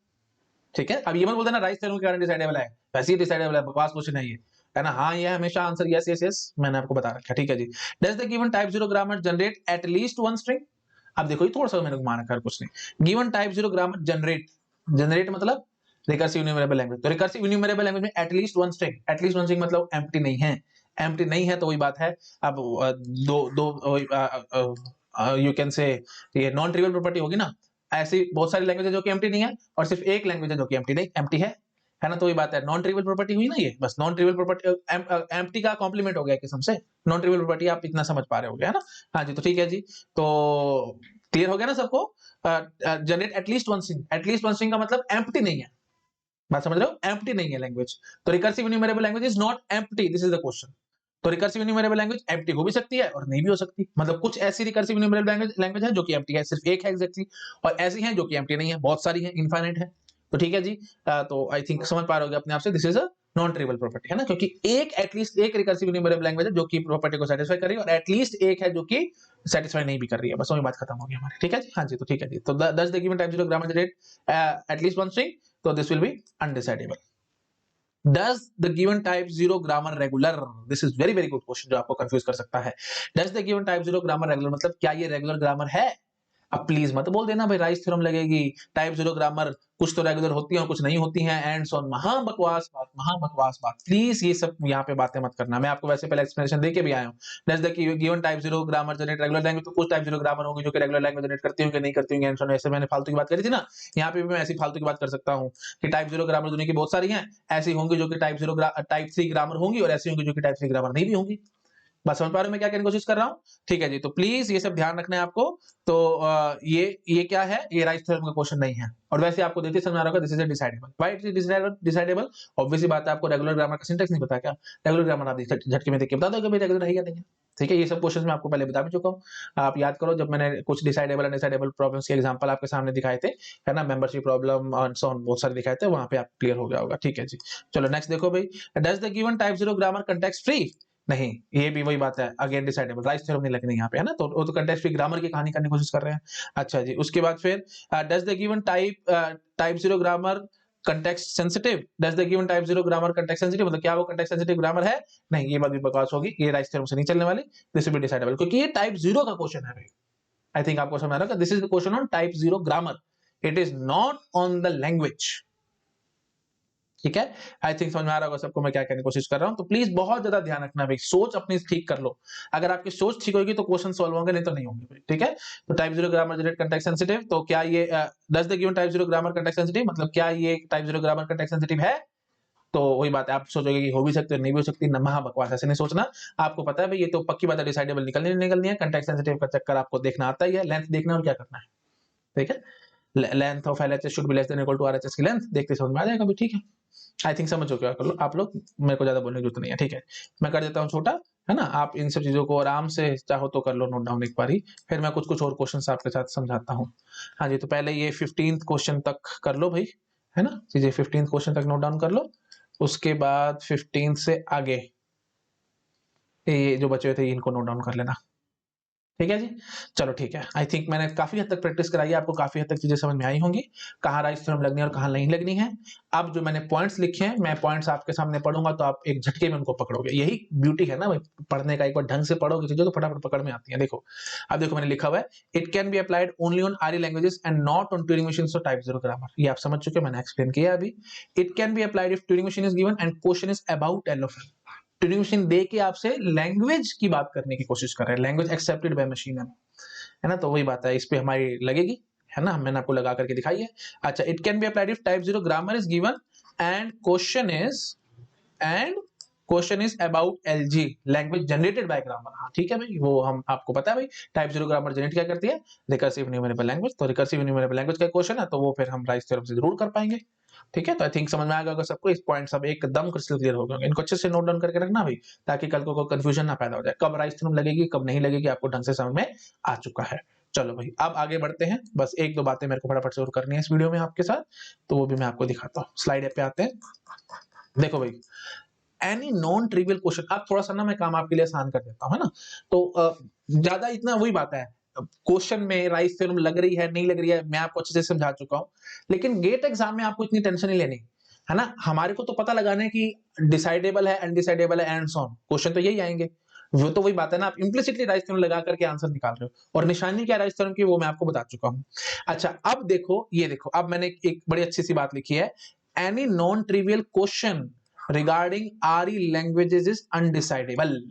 ठीक है। अब ये मत बोल देना राइस थ्योरम के कारण डिसाइडेबल है, वैसे ही डिसाइडेबल है, बकवास क्वेश्चन है ये, है ना, हाँ ये हमेशा आंसर यस यस यस मैंने आपको बता रखा है, ठीक है जी। Does the given type 0 grammar generate at least one string? अब देखो ये थोड़ा सा मैंने घुमा रखा है, कुछ नहीं, given type 0 grammar generate, generate मतलब रिकर्सिव इन्यूमरेबल लैंग्वेज, तो रिकर्सिव इन्यूमरेबल लैंग्वेज में at least one string, at least one string मतलब एम्प्टी नहीं है, एम्प्टी नहीं है तो वही बात है। अब दो दो यू कैन से ये नॉन ट्रिवियल प्रॉपर्टी होगी ना, ऐसी बहुत सारी लैंग्वेज है जो कि एम्प्टी नहीं है, और सिर्फ एक लैंग्वेज है जो कि एम्प्टी नहीं, एम्प्टी है ना, तो ये बात है, नॉन ट्रिवियल प्रॉपर्टी हुई ना ये, बस नॉन ट्रिवियल प्रॉपर्टी एम्प्टी का कॉम्प्लीमेंट हो गया किस्म से, नॉन ट्रिवियल प्रॉपर्टी आप इतना समझ पा रहे होगे, है ना। हाँ जी, तो ठीक है जी, तो क्लियर हो गया ना सबको, जनरेट एटलीस्ट वन स्ट्रिंग का मतलब एम्प्टी नहीं है, बात समझ रहे हो, एम्प्टी नहीं है लैंग्वेज, तो recursive enumerable language is not empty, this is the question. तो रिकर्सिव इन्यूमरेबल लैंग्वेज एम्प्टी हो भी सकती है और नहीं भी हो सकती, मतलब कुछ ऐसी रिकर्सिव इन्यूमरेबल लैंग्वेज है जो कि एम्प्टी है, सिर्फ एक है एग्जैक्टली, और ऐसी हैं जो कि एम्प्टी नहीं है, बहुत सारी हैं, इनफाइनाइट है, तो ठीक है जी। तो आई थिंक समझ पा रहे होगे अपने आप से, this is a non trivial property, है ना, क्योंकि एक एटलीस्ट एक रिकर्सिव इन्यूमरेबल लैंग्वेज है जो कि प्रॉपर्टी को सेटिस्फाई कर रही है, और एटलीस्ट एक है जो कि सेटिस्फाई नहीं भी कर रही है, बस वही बात खत्म हो गई हमारी, ठीक है जी। हाँ जी, तो ठीक है जी, तो 10 the given type 0 grammar generate at least one string, तो this will be undecidable. Does the given type 0 grammar regular? This is very very good question जो आपको कंफ्यूज कर सकता है. Does the given type 0 grammar regular मतलब क्या ये regular grammar है? अब प्लीज मत बोल देना भाई राइस थ्योरम लगेगी, टाइप 0 ग्रामर कुछ तो रेगुलर होती है और कुछ नहीं होती हैं, एंड सो ऑन. महाबकवास बात. प्लीज ये सब यहाँ पे बातें मत करना. मैं आपको वैसे पहले एक्सप्लेनेशन देके भी आया हूँ. Does the given type 0 grammar generate regular language? तो कुछ टाइप 0 ग्रामर होंगे जो कि रेगुलर लैंग्वेज जनरेट करती होंगे, नहीं करती होंगे, एंड सो ऑन. ऐसे मैंने फालतू की बात करी थी ना, यहाँ पे भी मैं ऐसी फालतू की बात कर सकता हूँ कि टाइप 0 ग्रामर दुनिया की बहुत सारी हैं, ऐसी होंगी जो कि टाइप 3 ग्रामर होंगी और ऐसी होंगी जो कि टाइप 3 ग्रामर नहीं भी होंगी. बात समझ पा रहे हो मैं क्या कहने की कोशिश कर रहा हूँ? ठीक है जी. तो प्लीज ये सब ध्यान रखना है आपको. तो ये क्या है? ये राइस थ्योरम का क्वेश्चन नहीं है. और वैसे आपको देखते समझ आ रहा होगा this is decidable. Why it is decidable? Obviously बात है, आपको रेगुलर ग्रामर का सिंटेक्स नहीं पता क्या? रेगुलर ग्रामर आप झटके में देख के बता दो कि भाई रेगुलर है या नहीं है. ठीक है, ये सब क्वेश्चन मैं आपको पहले बता भी चुका हूँ. आप याद करो जब मैंने कुछ डिसाइडेबल एंड डिसाइडेबल प्रॉब्लम्स के एग्जांपल आपके सामने दिखाए थे, है ना, मेंबरशिप प्रॉब्लम और सो ऑन, बहुत सारे दिखाए थे, वहां पे आप क्लियर हो गया होगा. ठीक है जी. चलो नेक्स्ट देखो भाई. Does the given type 0 grammar context free? नहीं, ये भी वही बात है, अगेन डिसाइडेबल. राइस थ्योरम नहीं लगनी यहाँ पे, है ना, तो वो तो कंटेक्स्ट फ्री ग्रामर की कहानी करने की कोशिश कर रहे हैं. अच्छा जी. उसके बाद फिर does the given type 0 grammar context sensitive? Does the given type 0 grammar context sensitive मतलब क्या वो कंटेक्स्ट सेंसिटिव ग्रामर है? नहीं, ये बात भी बकवास होगी, ये राइस थ्योरम से नहीं चलने वाली. दिस विल बी डिसाइडेबल क्योंकि ये टाइप 0 का क्वेश्चन है भाई. आई थिंक आपको समझ आ रहा है. This is the question on type 0 grammar. It is not on the language. ठीक है, आई थिंक समझ में आ रहा होगा सबको मैं क्या कहने की कोशिश कर रहा हूं. तो प्लीज बहुत ज्यादा ध्यान रखना भाई, सोच अपनी ठीक कर लो. अगर आपकी सोच ठीक होगी तो क्वेश्चन सॉल्व होंगे, नहीं तो नहीं होंगे भाई. ठीक है, तो type 0 grammar generate context sensitive, तो क्या ये does the given type 0 grammar context sensitive मतलब क्या ये टाइप 0 ग्रामर कंटेक्स्ट सेंसिटिव है? तो वही बात है, आप सोचोगे कि हो भी सकती है नहीं भी हो सकती. महा बकवास, ऐसे नहीं सोचना. आपको पता है भाई ये तो पक्की बात है, डिसाइडेबल निकलनी है. कंटेक्स्ट सेंसिटिव का चक्कर आपको देखना आता ही है, लेंथ देखना और क्या करना है. ठीक है, length of LHS should be less than equal to RHS की लेंथ, देखते समझ में आ जाएगा भी. ठीक है, आई थिंक समझ चुके हो आप लोग, मेरे को ज्यादा बोलने की जरूरत नहीं है. ठीक है, मैं कर देता हूँ छोटा, है ना. आप इन सब चीजों को आराम से चाहो तो कर लो नोट डाउन एक बार ही, फिर मैं कुछ और क्वेश्चंस आपके साथ समझाता हूँ. हाँ जी, तो पहले ये 15th क्वेश्चन तक कर लो भाई, है ना. चीजें 15th क्वेश्चन तक नोट डाउन कर लो. उसके बाद 15th से आगे ये जो बचे हुए थे इनको नोट डाउन कर लेना. ठीक है जी. चलो ठीक है, आई थिंक मैंने काफी हद तक प्रैक्टिस कराई है आपको, काफी हद तक चीजें समझ में आई होंगी, कहाँ राइस थ्योरम लगनी है और कहाँ नहीं लगनी है. अब जो मैंने पॉइंट्स लिखे हैं, मैं पॉइंट्स आपके सामने पढ़ूंगा तो आप एक झटके में उनको पकड़ोगे. यही ब्यूटी है ना भाई पढ़ने का, एक बार ढंग से पढ़ोगे चीजें तो फटाफट पकड़ में आती है. देखो, अब देखो मैंने लिखा हुआ है, it can be applied only on RE languages and not on Turing machines और टाइप 0 ग्रामर. ये आप समझ चुके, मैंने एक्सप्लेन किया अभी. It can be applied if Turing machine is given and question is about L of. Turing machine दे के आपसे लैंग्वेज की बात करने की कोशिश कर रहे हैं, लैंग्वेज एक्सेप्टेड बाय मशीन है ना. तो वही बात है, इस पे हमारी लगेगी, है ना, मैंने आपको लगा करके दिखाई है. अच्छा, it can be applied if type 0 grammar is given and question is about LG, language generated by grammar. हाँ ठीक है भाई, वो हम आपको पता है भाई, टाइप 0 ग्रामर जनरेट क्या करती है? Recursive enumerable language. तो रिकर्सिव न्यूमेरेबल लैंग्वेज का क्वेश्चन है, तो वो फिर हम राइस थ्योरम से जरूर कर पाएंगे. ठीक है, तो आई थिंक समझ में आ गया सबको, इस पॉइंट सब एकदम क्रिस्टल क्लियर हो गए. इनको अच्छे से नोट डाउन करके रखना भाई, ताकि कल को कोई कंफ्यूजन ना पैदा हो जाए, कब राइस थ्योरम लगेगी कब नहीं लगेगी आपको ढंग से समझ में आ चुका है. चलो भाई, अब आगे बढ़ते हैं. बस एक दो बातें मेरे को फटाफट से और करनी है इस वीडियो में आपके साथ, तो वो भी मैं आपको दिखाता हूँ. स्लाइड पे आते हैं. देखो भाई, एनी नॉन ट्रिवियल क्वेश्चन, अब थोड़ा सा ना मैं काम आपके लिए आसान कर देता हूँ, है ना. तो ज्यादा इतना वही बात है, क्वेश्चन में राइस थ्योरम लग रही है नहीं लग रही है मैं आपको अच्छे से समझा चुका हूँ, लेकिन गेट एग्जाम में आपको इतनी टेंशन नहीं लेनी, है ना. हमारे को तो पता लगाना है कि डिसाइडेबल है, अनडिसाइडेबल है, एंड सो ऑन. क्वेश्चन तो यही आएंगे. वो तो वही बात है ना, आप इम्प्लिसिटली राइस थ्योरम लगा करके आंसर निकाल रहे हो, और निशानी क्या राइस थ्योरम की वो मैं आपको बता चुका हूँ. अच्छा, अब देखो, ये देखो, अब मैंने एक बड़ी अच्छी सी बात लिखी है, any non trivial question regarding RE languages is undecidable.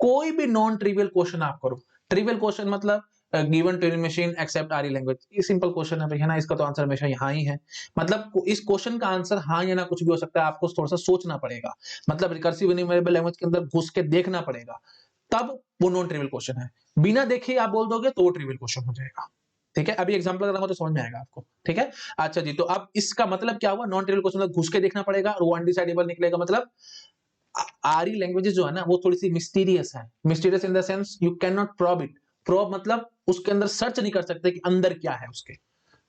कोई भी नॉन ट्रिवियल क्वेश्चन आप करो. ट्रिवियल क्वेश्चन मतलब given Turing machine accept RE language, ये सिंपल क्वेश्चन है भाई, है ना. इसका तो आंसर हमेशा यहाँ ही है. मतलब इस क्वेश्चन का आंसर हाँ या ना कुछ भी हो सकता है, आपको थोड़ा सा सोचना पड़ेगा. मतलब रिकर्सिव न्यूमेरेबल लैंग्वेज के अंदर घुस के देखना पड़ेगा, तब वो नॉन ट्रिवियल क्वेश्चन है. बिना देखे आप बोल दोगे तो वो ट्रिवियल क्वेश्चन हो जाएगा. ठीक है, अभी एग्जांपल लगाऊंगा तो समझ में आएगा आपको. ठीक है, अच्छा जी. तो अब इसका मतलब क्या हुआ, नॉन ट्रिवियल क्वेश्चन मतलब घुस के देखना पड़ेगा और वो अनडिसाइडेबल निकलेगा. मतलब आरई लैंग्वेजेस जो है ना वो थोड़ी सी मिस्टीरियस है. Mysterious in the sense you can not probe it. Probe मतलब उसके अंदर सर्च नहीं कर सकते कि अंदर क्या है उसके.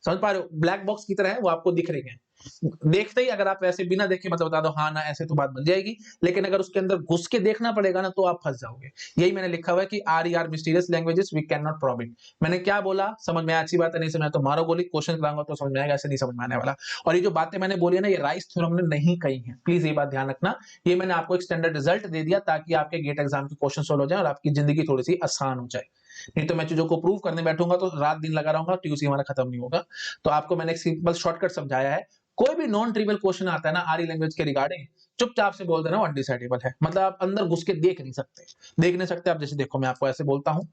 समझ पा रहे हो, ब्लैक बॉक्स की तरह है, वो आपको दिख रही है. देखते ही अगर आप वैसे बिना देखे मतलब बता दो हाँ ना ऐसे तो बात बन जाएगी, लेकिन अगर उसके अंदर घुस के देखना पड़ेगा ना तो आप फंस जाओगे। यही मैंने लिखा हुआ है कि R E are mysterious languages we can not prove it. मैंने क्या बोला समझ में आया? अच्छी बात है, नहीं समझ में आया तो मारो गोली, क्वेश्चन कराऊंगा तो समझ में आएगा, ऐसे नहीं समझ में आने वाला। और ये जो बातें मैंने बोली है ना, ये राइस थ्योरम ने नहीं कही है, प्लीज ये बात ध्यान रखना। ये मैंने आपको एक स्टैंडर्ड रिजल्ट दे दिया ताकि आपके गेट एग्जाम के क्वेश्चन सोल्व हो जाए और आपकी जिंदगी थोड़ी सी आसान हो जाए। नहीं तो मैं चीजों को प्रूव करने बैठूंगा तो रात दिन लगा रहूंगा, ट्यूसडे हमारा खत्म नहीं होगा। तो आपको मैंने एक सिंपल शॉर्टकट समझाया है। कोई भी नॉन ट्रिवियल क्वेश्चन आता है ना आरी लैंग्वेज के रिगार्डिंग, चुपचाप से बोल देना वो अनडिसाइडेबल है, मतलब आप अंदर घुस के देख नहीं सकते। देख नहीं सकते आप, जैसे देखो मैं आपको ऐसे बोलता हूं,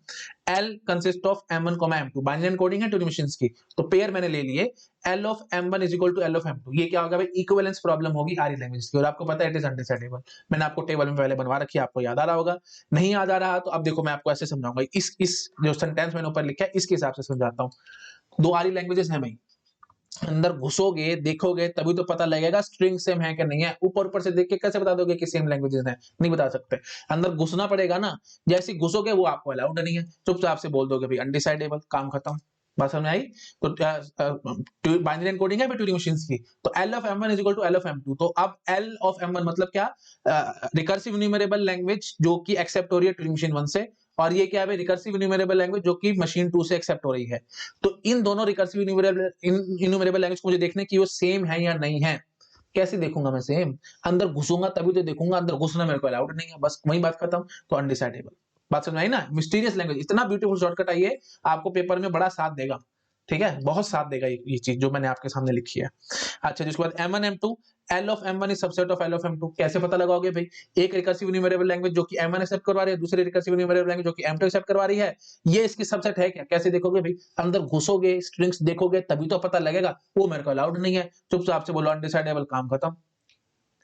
L consist of M1, M2, binary coding है 2 मशीन्स की, तो पेयर मैंने ले लिए, L of M1 is equal to L of M2, ये क्या होगा भाई? इक्विवेलेंस प्रॉब्लम होगी आरी लैंग्वेज की, और आपको पता है इट इज अनडिसाइडेबल। मैंने आपको टेबल में पहले बनवा रखी है, आपको याद आ रहा होगा। नहीं याद आ रहा तो अब देखो मैं आपको ऐसे समझाऊंगा, इस जो सेंटेंस मैंने ऊपर लिखा है इसके हिसाब से समझाता हूं। दो आरी लैंग्वेजेस हैं भाई, अंदर घुसोगे देखोगे तभी तो पता लगेगा स्ट्रिंग सेम है कि नहीं है। ऊपर ऊपर से देख के कैसे बता दोगे कि सेम लैंग्वेजेस हैं? नहीं बता सकते, अंदर घुसना पड़ेगा ना। जैसे घुसोगे वो आपको अलाउड नहीं है, चुपचाप से बोल दोगे भाई अनडिसाइडेबल, काम खत्म। बात समझ में आई? तो बाइनरी एनकोडिंग है बिटवीन मशीन्स की, तो L of M1 is equal to L of M2। तो अब L of M1 मतलब क्या? रिकर्सिव न्यूमरेबल लैंग्वेज जो कि एक्सेप्ट हो रही है ट्यूरिंग मशीन 1 से, और ये क्या है? रिकर्सिव न्यूमरेबल लैंग्वेज जो कि मशीन 2 से एक्सेप्ट हो रही है। तो इन दोनों रिकर्सिव इन्यूमरेबल लैंग्वेज को मुझे देखने की वो सेम है या नहीं है। कैसे देखूंगा मैं सेम? अंदर घुसूंगा तभी तो देखूंगा, अंदर घुसना मेरे को अलाउड नहीं है, बस वही बात खत्म। तो अनडिसाइडेबल। बात समझ में आई ना? मिस्टीरियस लैंग्वेज, इतना ब्यूटीफुल शॉर्टकट है ये, आपको पेपर में बड़ा साथ देगा। ठीक है, बहुत साथ देगा ये चीज जो मैंने आपके सामने लिखी है। अच्छा, जिसके बाद M1 M2, L of M1 is subset of L of M2, कैसे पता लगाओगे भाई? एक रिकर्सिव न्यूमरेबल लैंग्वेज जो कि M1 एक्सेप्ट करवा रही है, दूसरी रिकर्सिव न्यूमरेबल लैंग्वेज जो कि M2 एक्सेप्ट करवा रही है, ये इसकी सबसेट है क्या? कैसे देखोगे भाई? अंदर घुसोगे, स्ट्रिंग्स देखोगे तभी तो पता लगेगा, वो मेरे को अलाउड नहीं है, चुपचाप से बोलो अनडिसाइडेबल, काम खत्म।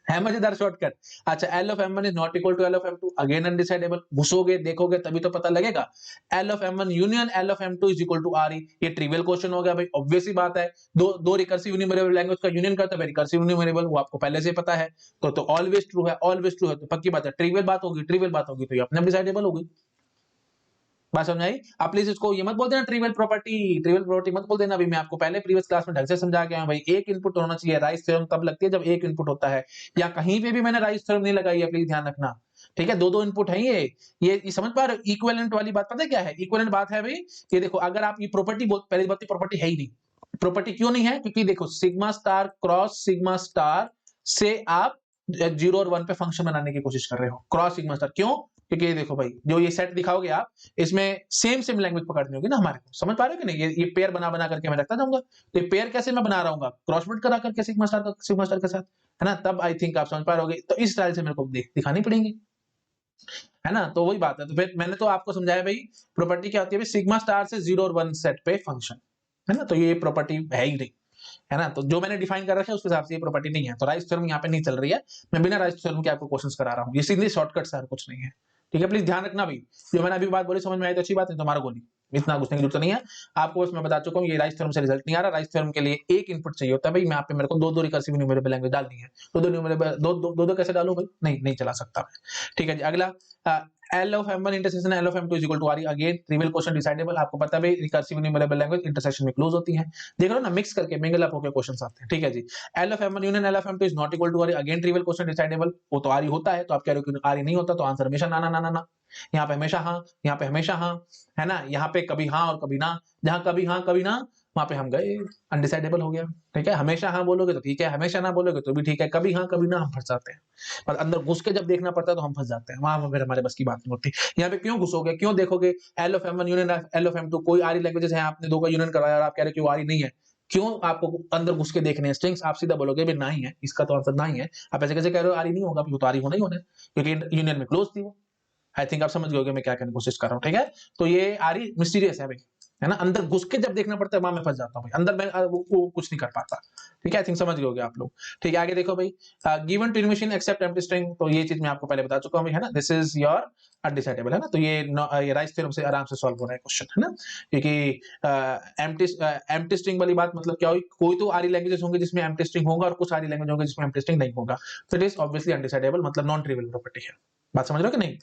है मजेदार शॉर्टकट। अच्छा, L of M1 is not equal to L of M2, again undecidable, घुसोगे देखोगे तभी तो पता लगेगा। L of M1 union L of M2 is equal to RE, ये ट्रिवियल क्वेश्चन हो गया भाई, ऑब्वियस सी बात है। दो रिकर्सिव न्यूमरेबल लैंग्वेज का यूनियन करता है रिकर्सिव न्यूमरेबल, वो आपको पहले से पता है। तो ऑलवेज ट्रू है, ऑलवेज ट्रू है, तो पक्की बात है ट्रिवियल बात होगी, ट्रिवियल बात होगी तो ये अपने आप डिसाइडेबल होगी। बात समझ आई? आप प्लीज इसको ये मत बोल देना ट्रिवियल प्रॉपर्टी, ट्रिवियल प्रॉपर्टी मत बोल देना। अभी मैं आपको पहले प्रीवियस क्लास में ढंग से समझा के आया भाई, एक इनपुट होना चाहिए। राइस थ्योरम तब लगती है जब एक इनपुट होता है, या कहीं पे भी मैंने राइस थ्योरम नहीं लगाई है, प्लीज ध्यान रखना। ठीक है, दो दो इनपुट है ये समझ पा रहे हो? इक्विवेलेंट वाली बात पता है क्या है? इक्विवेलेंट बात है भाई, ये देखो अगर आप ये प्रॉपर्टी पहली बात, प्रॉपर्टी है ही नहीं। प्रॉपर्टी क्यों नहीं है? क्योंकि देखो sigma star cross sigma star से आप 0 और 1 पे फंक्शन बनाने की कोशिश कर रहे हो, क्रॉस सिग्मा स्टार। क्यों? क्योंकि ये देखो भाई, जो ये सेट दिखाओगे आप, इसमें सेम लैंग्वेज पकड़नी होगी ना हमारे को, समझ पा रहे हो कि नहीं? ये पेयर बना बना करके मैं रखता जाऊंगा, तो ये पेयर कैसे मैं बना रहा हूँ? क्रॉस बिट करा करके सिग्मा स्टार के साथ, है ना? तब आई थिंक आप समझ पा रहे, तो इस स्टाइल से मेरे को दिखानी पड़ेगी, है ना? तो वही बात है। तो फिर मैंने तो आपको समझाया भाई प्रॉपर्टी क्या होती है, सिग्मा स्टार से 0 और 1 सेट पे फंक्शन, है ना? तो ये प्रॉपर्टी है ही नहीं, है ना? तो जो मैंने डिफाइन कर रखा है उसके हिसाब से ये प्रॉपर्टी नहीं है, तो राइस थ्योरम यहाँ पे नहीं चल रही है। मैं बिना राइस थ्योरम के आपको क्वेश्चंस करा रहा हूँ, ये सीधे शॉर्टकट से कुछ नहीं है। ठीक है, प्लीज ध्यान रखना भाई, जो मैंने अभी बात बोली समझ में आई तो अच्छी बात है, तुम्हारा गोली इतना घुसने की जरूरत नहीं है आपको। बस मैं बता चुका हूँ, ये राइस थ्योरम से रिजल्ट नहीं आ रहा। राइस थ्योरम के लिए एक इनपुट चाहिए होता है भाई, यहाँ पे मेरे को दो रिकर्सिव न्यूमरेबल लैंग्वेज डालनी है, दो न्यूमरेबल दो कैसे डालूं भाई? नहीं चला सकता मैं। ठीक है जी, अगला L of M1 intersection L of M2 is equal to RE, again trivial question decidable. आपको पता है भाई रिकर्सिव न्यूमरेबल लैंग्वेज इंटरसेक्शन में क्लोज होती है, देख रहे हो ना, मिक्स करके मिंगल अप होकर क्वेश्चंस आते हैं। ठीक है जी, L of M1 union L of M2 is not equal to RE, again trivial question decidable. वो तो RE होता है, तो आप कह रहे हो कि RE नहीं होता, तो आंसर हमेशा ना ना ना ना ना, यहाँ पे हमेशा हाँ, यहाँ पे हमेशा हाँ, है ना? यहाँ पे कभी हाँ और कभी ना, जहाँ कभी हाँ कभी ना वहां पे हम गए, अनडिसाइडेबल हो गया। ठीक है, हमेशा हाँ बोलोगे तो ठीक है, हमेशा ना बोलोगे तो भी ठीक है, कभी हाँ कभी ना हम फंस जाते हैं, पर अंदर घुस के जब देखना पड़ता है तो हम फंस जाते हैं, वहां फिर हमारे बस की बात नहीं होती। यहाँ पे क्यों घुसोगे, क्यों देखोगे? L of M1 union L of M2, कोई आरी लैंग्वेजेस है, आपने दो का यूनियन करवाया और आप कह रहे हो कि आरी नहीं है, क्यों आपको अंदर घुस के देखने हैं स्ट्रिंग्स? आप सीधा बोलोगे भी ना ही है, इसका तो आंसर ना ही है। आप ऐसे कैसे कह रहे हो आरी नहीं होगा? तो आरी होना ही होना है, क्योंकि यूनियन में क्लोज थी वो। आई थिंक आप समझ गए मैं क्या कहने की कोशिश कर रहा हूँ। ठीक है, तो ये आरी मिस्टीरियस है भाई, है ना? अंदर घुस के जब देखना पड़ता है वहां मैं फंस जाता हूँ भाई, अंदर मैं वो कुछ नहीं कर पाता। ठीक है, आई थिंक समझ गए आप लोग। ठीक है, आगे देखो भाई, given to machine accept empty string, तो ये चीज मैं आपको पहले बता चुका हूँ, है ना? दिस इज योर अनडिसाइडेबल, है ना? तो ये राइस थ्योरम से आराम से सॉल्व हो रहा है क्वेश्चन, है ना? क्योंकि एम्प्टी स्ट्रिंग वाली बात मतलब क्या हुई, कोई तो आरी लैंग्वेजेस होंगे जिसमें एम्प्टी स्ट्रिंग होगा और कुछ आरी लैंग्वेज होंगे जिसमें एम्प्टी स्ट्रिंग नहीं होगा, तो इट इज ऑब्वियसली अनडिसाइडेबल, मतलब नॉन ट्रिवियल प्रॉपर्टी है। बात समझ रहे हो कि नहीं?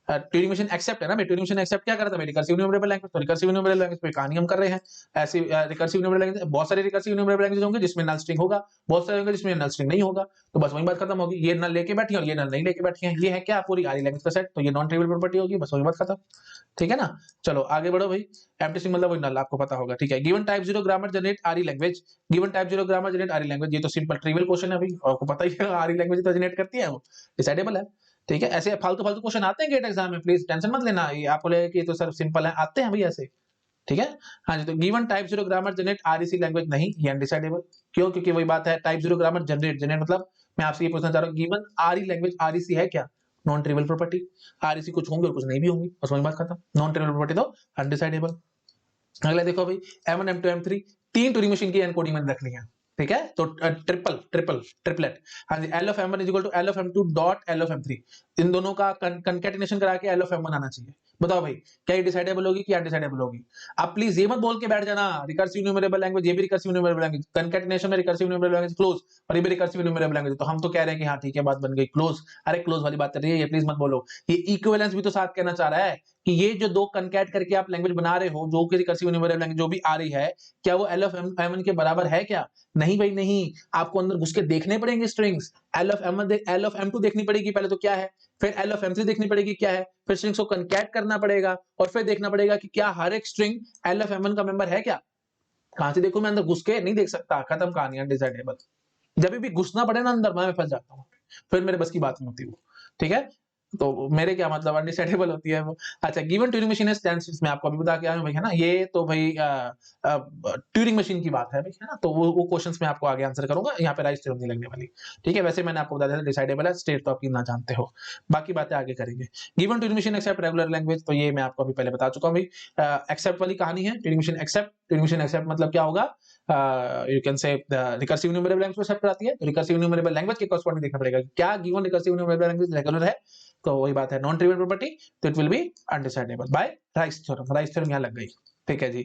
ट्यूरिंग मशीन एक्सेप्ट है ना, ट्यूरिंग मशीन एक्सेप्ट क्या करता है, रिकर्सिव न्यूमेरेबल लैंग्वेज। तो रिकर्सिव न्यूमेरेबल लैंग्वेज पे कहानी हम कर रहे हैं। ऐसी रिकर्सिव न्यूमेरेबल लैंग्वेज, बहुत सारे रिकर्सिव न्यूमेरेबल लैंग्वेज होंगे जिसमें नल स्ट्रिंग होगा, बहुत सारे होंगे जिसमें नल स्ट्रिंग नहीं होगा। तो बस वही बात खत्म होगी, ये नल लेके बैठी है और ये नल नहीं लेके बैठी है, ये है क्या, पूरी आरी लैंग्वेज का सेट। तो ये नॉन ट्रिवियल प्रॉपर्टी होगी, बस वही बात खत्म। ठीक है ना, चलो आगे बढ़ो भाई। एम्प्टी स्ट्रिंग मतलब वही नल, आपको पता होगा। ठीक है, given type zero grammar generate RE language, given type zero grammar generate RE language, ये तो सिंपल ट्रिवियल क्वेश्चन है भाई, आपको पता ही है आरी लैंग्वेज तो जनरेट करती है, वो डिसाइडेबल है। ठीक है, ऐसे फालतू फालतू क्वेश्चन आते हैं गेट एग्जाम में, प्लीज टेंशन मत लेना, ये आपको लगेगा कि ये तो सर सिंपल है, आते हैं भाई ऐसे। ठीक है, हाँ जी। तो given type zero grammar generate REC language नहीं, ये अनडिसाइडेबल। क्यों, क्योंकि वही बात है, type zero grammar generate, generate मतलब मैं आपसे ये पूछना चाह रहा हूँ, गिवन आरी लैंग्वेज आरईसी है क्या, नॉन ट्रिवियल प्रॉपर्टी। आरईसी कुछ होंगे और कुछ नहीं भी होंगी, बस वही बात खत्म, नॉन ट्रिवियल प्रॉपर्टी तो अनडिसाइडेबल। अगला देखो भाई, M1 M2 M3 तीन टूरिंग मशीन की एनकोडिंग मैंने रखनी है। ठीक है, तो ट्रिपलेट, हाँ जी। L of M1 equal to L of M2 dot L of M3, इन दोनों का कंकैटिनेशन करा के L of M1 आना चाहिए। बताओ भाई, क्या ये डिसाइडेबल होगी कि अनडिसाइडेबल होगी। आप प्लीज ये मत बोल के बैठ जाना रिकर्सिव न्यूमेरेबल लैंग्वेज, ये भी रिकर्सिव न्यूमेरेबल लैंग्वेज, कंकैटिनेशन में रिकर्सिव न्यूमेरेबल लैंग्वेज क्लोज, और ये भी रिकर्सिव न्यूमेरेबल लैंग्वेज। तो हम तो कह रहे हैं कि हाँ ठीक है, बात बन गई क्लोज। अरे क्लोज वाली बात कर रही है ये, प्लीज मत बोलो। ये इक्विवेलेंस भी तो साथ कहना चाह रहा है कि ये जो दो कंकैट करके आप लैंग्वेज बना रहे हो, जो कि रिकर्सिव न्यूमेरेबल लैंग्वेज जो भी आ रही है, क्या वो L of M1 के बराबर है क्या? नहीं भाई नहीं, आपको अंदर घुस के देखने पड़ेंगे strings. L of M1 L of M2 देखनी पड़ेगी पहले, तो क्या है, फिर L of M3 देखनी पड़ेगी क्या है, फिर स्ट्रिंग्स को कंकैट करना पड़ेगा, और फिर देखना पड़ेगा कि क्या हर एक स्ट्रिंग L of M1 का मेंबर है क्या। कहां से देखूं मैं, अंदर घुस के नहीं देख सकता, खत्म कहानी, अनडिसाइडेबल। जब भी घुसना पड़े ना अंदर, मैं फंस जाता हूँ, फिर मेरे बस की बात नहीं होती वो। ठीक है, तो मेरे क्या मतलब अनडिसाइडेबल होती है वो। अच्छा, गिवन ट्यूरिंग मशीन स्टैंड मैं आपको अभी बता के आया हूं भाई, है ना, ये तो भाई ट्यूरिंग मशीन की बात है भाई, है ना, तो वो क्वेश्चंस मैं आपको आगे आंसर करूंगा, यहाँ पे राइस थ्योरम नहीं लगने वाली। ठीक है, वैसे मैंने आपको बता दिया डिसाइडेबल है, स्टेट तो आपकी ना जानते हो, बाकी बातें आगे करेंगे। Given Turing machine accept regular language, तो ये मैं आपको अभी पहले बता चुका हूँ भाई, एक्सेप्ट वाली कहानी है। Turing machine accept, Turing machine accept मतलब क्या होगा, you can say recursive enumerable language accept कराती है, रिकर्सिव न्यूमेरेबल लैंग्वेज के कॉरस्पॉन्डिंग देखना पड़ेगा क्या given recursive enumerable language regular है, तो वही बात है नॉन ट्रिवियल प्रॉपर्टी, तो it will be undecidable by Rice theorem. Rice theorem यहां लग गई। ठीक है जी,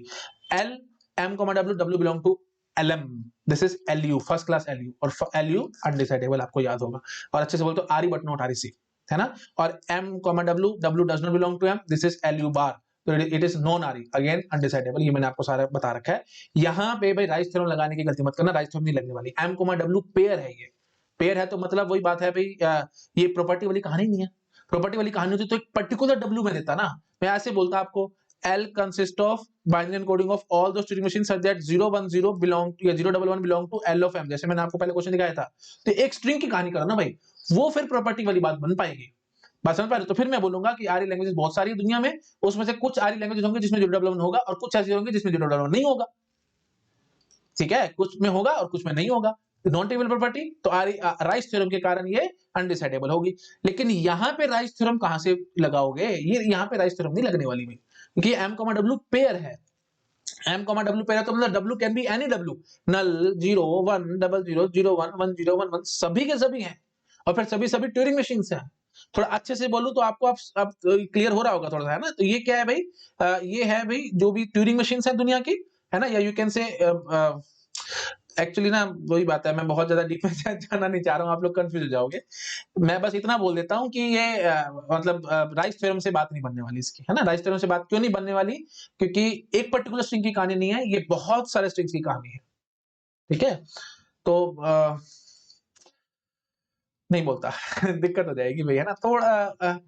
L M W W belong to LM, this is LU, first class LU, और LU अनडिसाइडेबल आपको याद होगा, और अच्छे से बोल तो RE बट नॉट REC, है ना। और M W W does not belong to M, this is LU bar, तो it is non RE, again undecidable, ये मैंने आपको सारा बता रखा है। यहाँ पे भाई राइस थ्योरम लगाने की गलती मत करना, राइस थ्योरम नहीं लगने वाली। M W पेयर है, ये पेयर है तो मतलब वही बात है भाई, ये प्रॉपर्टी वाली कहानी नहीं है। प्रॉपर्टी वाली कहानी होती तो एक पर्टिकुलर W में देता ना, मैं ऐसे बोलता आपको L consist of binary encoding of all those Turing machines such that 010 belong to या 011 belong to L of M, जैसे मैंने आपको पहले क्वेश्चन दिखाया था। तो एक स्ट्रिंग की कहानी करो ना भाई, वो फिर प्रॉपर्टी वाली बात बन पाएगी। बात समझ पा रहे हो? तो फिर मैं बोलूंगा कि आरी लैंग्वेजेस बहुत सारी है दुनिया में, उसमें से कुछ आरी लैंग्वेजेस होंगे जिसमें 011 होगा, और कुछ ऐसी होंगी जिसमें 011 नहीं होगा। ठीक है, कुछ में होगा और कुछ में नहीं होगा, नॉन ट्रिवियल प्रॉपर्टी, तो राइस थ्योरम के कारण ये अनडिसाइडेबल होगी। लेकिन यहाँ पे राइस थ्योरम कहां से लगाओगे, ये यहाँ पे राइस थ्योरम नहीं लगने वाली भाई, क्योंकि M, W पेयर है। M, W पेयर है तो मतलब W can be any W, null 0 1 00 0 1 1 0 1 1 सभी के सभी हैं, और फिर सभी सभी ट्यूरिंग मशीन्स हैं। थोड़ा अच्छे से बोलूं तो आपको आप क्लियर हो रहा होगा थोड़ा सा, है ना। तो ये क्या है भाई, ये है भाई जो भी ट्यूरिंग मशीन्स है दुनिया की, है ना, या यू कैन से एक्चुअली ना वही बात है, मैं बहुत ज्यादा डीप में जाना नहीं चाह रहा हूँ, आप लोग कंफ्यूज हो जाओगे। मैं बस इतना बोल देता हूँ कि ये मतलब राइस थ्योरम से बात नहीं बनने वाली इसकी, है ना। राइस थ्योरम से बात क्यों नहीं बनने वाली, क्योंकि एक पर्टिकुलर स्ट्रिंग की कहानी नहीं है, ये बहुत सारे स्ट्रिंग्स की कहानी है। ठीक है, तो नहीं बोलता दिक्कत हो जाएगी भैया ना थोड़ा,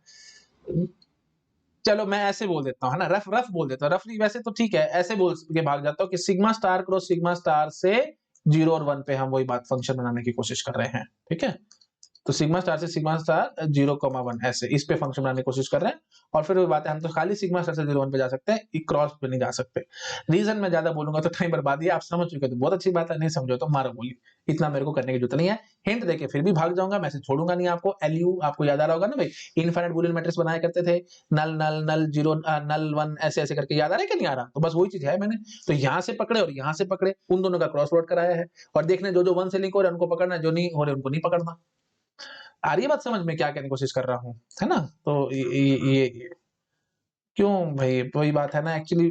चलो मैं ऐसे बोल देता हूँ, है ना, रफ रफ बोल देता हूँ, रफली वैसे तो ठीक है, ऐसे बोल के भाग जाता हूँ कि sigma star cross sigma star से 0 और 1 पे हम वही बात फंक्शन बनाने की कोशिश कर रहे हैं। ठीक है, तो सिग्मा स्टार से सिग्मा स्टार 0,1 ऐसे इस पे फंक्शन बनाने की कोशिश कर रहे हैं, और फिर वो बात है हम तो खाली सिग्मा स्टार से 0,1 पे जा सकते हैं, क्रॉस पे नहीं जा सकते। रीजन मैं ज्यादा बोलूंगा तो टाइम बर्बाद है, आप समझ चुके तो बहुत अच्छी बात है, नहीं समझो तो मारो गोली, इतना मेरे को करने की जरूरत नहीं है। हिंट देके फिर भी भाग जाऊंगा, मैसेज छोड़ूंगा नहीं आपको। LU आपको याद आ रहा होगा ना भाई, इनफाइनाइट बूलियन मैट्रिक्स बनाया करते थे, नल नल नल 0 नल 1 ऐसे ऐसे करके, याद आ रहा है कि नहीं आ रहा, तो बस वही चीज है मैंने तो यहाँ से पकड़े और यहाँ से पकड़े, उन दोनों का क्रॉस वर्ड कराया है, और देखने जो जो 1 से लिंक हो रहे हैं उनको पकड़ना, जो नहीं हो रहे उनको नहीं पकड़ना। आ रही है बात समझ में क्या कहने की कोशिश कर रहा हूँ, है ना। तो ये क्यों भाई, वही बात है ना, एक्चुअली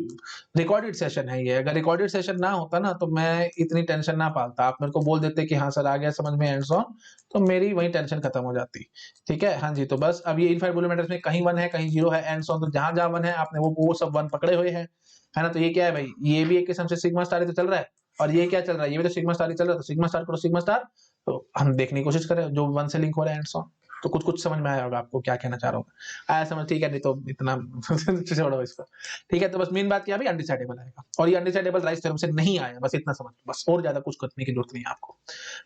रिकॉर्डेड सेशन है ये, अगर रिकॉर्डेड सेशन ना होता ना तो मैं इतनी टेंशन ना पालता, आप मेरे को बोल देते कि हाँ सर आ गया समझ में हैंड्स ऑन, तो मेरी वही टेंशन खत्म हो जाती। ठीक है, हाँ जी, तो बस अब ये इनफाइनाइट वॉल्यूमेट्रिक्स में कहीं 1 है कहीं 0 है हैंड्स ऑन, तो जहां जहां 1 है आपने वो सब 1 पकड़े हुए हैं, है ना। तो ये क्या है भाई, ये भी एक किस्म से सिग्मा स्टार ही तो चल रहा है, और ये क्या चल रहा है, ये भी तो सिग्मा स्टार ही चल रहा है, तो सिग्मा स्टार करो सिग्मा स्टार, तो हम देखने की कोशिश करें जो 1 से लिंक हो रहा है हैंड्स ऑन। तो कुछ कुछ समझ में आया होगा आपको क्या कहना चाह रहा हूँ, आया समझ, ठीक है, नहीं तो इतना छोड़ो इसको। ठीक है, तो बस मेन बात क्या है, अनडिसाइडेबल आएगा, और ये अनडिसाइडेबल राइस थ्योरम से नहीं आया, बस इतना समझ, बस और ज्यादा कुछ करने की जरूरत नहीं है आपको।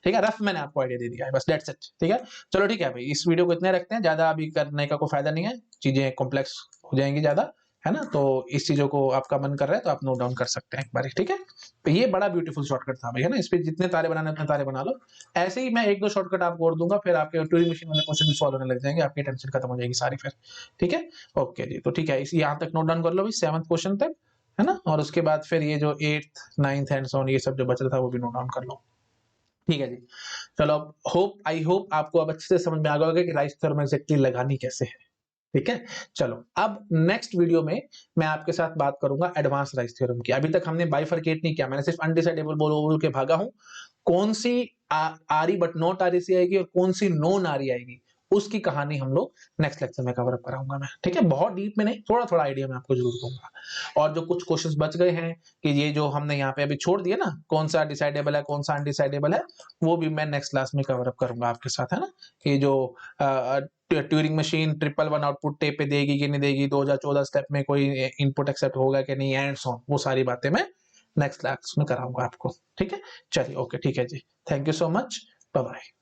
ठीक है, रफ मैंने आपको आइडिया दे दिया है, बस दैट्स इट। ठीक है, चलो ठीक है भाई, इस वीडियो को इतने रखते हैं, ज्यादा अभी करने का कोई फायदा नहीं है, चीजें कॉम्प्लेक्स हो जाएंगी ज्यादा, है ना। तो इस चीजों को आपका मन कर रहा है तो आप नोट डाउन कर सकते हैं एक बार, ठीक है। तो ये बड़ा ब्यूटीफुल शॉर्टकट था भाई, है ना, इस पे जितने तारे बनाने उतने तारे बना लो। ऐसे ही मैं 1-2 शॉर्टकट आपको और दूंगा, फिर आपके ट्यूरिंग मशीन वाले क्वेश्चन भी सॉल्व होने लग जाएंगे, आपकी टेंशन खत्म हो जाएगी सारी फिर। ठीक है, ओके जी, तो ठीक है, इस यहाँ तक नोट डाउन कर लो भाई, 7th क्वेश्चन तक, है ना, और उसके बाद फिर ये जो 8th 9th and so on ये सब जो बच रहा था वो भी नोट डाउन कर लो। ठीक है जी, चलो अब आई होप आपको अब अच्छे से समझ में आ गया होगा कि राइस थ्योरम एग्जैक्टली लगानी कैसे है। ठीक है, चलो अब नेक्स्ट वीडियो में मैं आपके साथ बात करूंगा एडवांस राइस थ्योरम की। अभी तक हमने बाइफरकेट नहीं किया, मैंने सिर्फ अनडिसाइडेबल बोल के भागा हूं, कौन सी आ रही बट नॉट आ रही सी आएगी और कौन सी नॉन आ रही आएगी, उसकी कहानी हम लोग नेक्स्ट लेक्चर में कवर अप कराऊंगा मैं। ठीक है, बहुत डीप में नहीं, थोड़ा थोड़ा आइडिया मैं आपको जरूर दूंगा। और जो कुछ क्वेश्चंस बच गए हैं कि ये जो हमने यहाँ पे अभी छोड़ दिया ना, कौन सा डिसाइडेबल है कौन सा अनडिसाइडेबल है, वो भी मैं नेक्स्ट क्लास में कवर अप करूंगा आपके साथ, है ना। ये जो ट्यूरिंग मशीन 111 आउटपुट टेप पे देगी कि नहीं देगी, 2014 स्टेप में कोई इनपुट एक्सेप्ट होगा कि नहीं, एंड सो ऑन, वो सारी बातें मैं नेक्स्ट क्लास में कराऊंगा आपको। ठीक है, चलिए ओके, ठीक है जी, thank you so much, bye bye.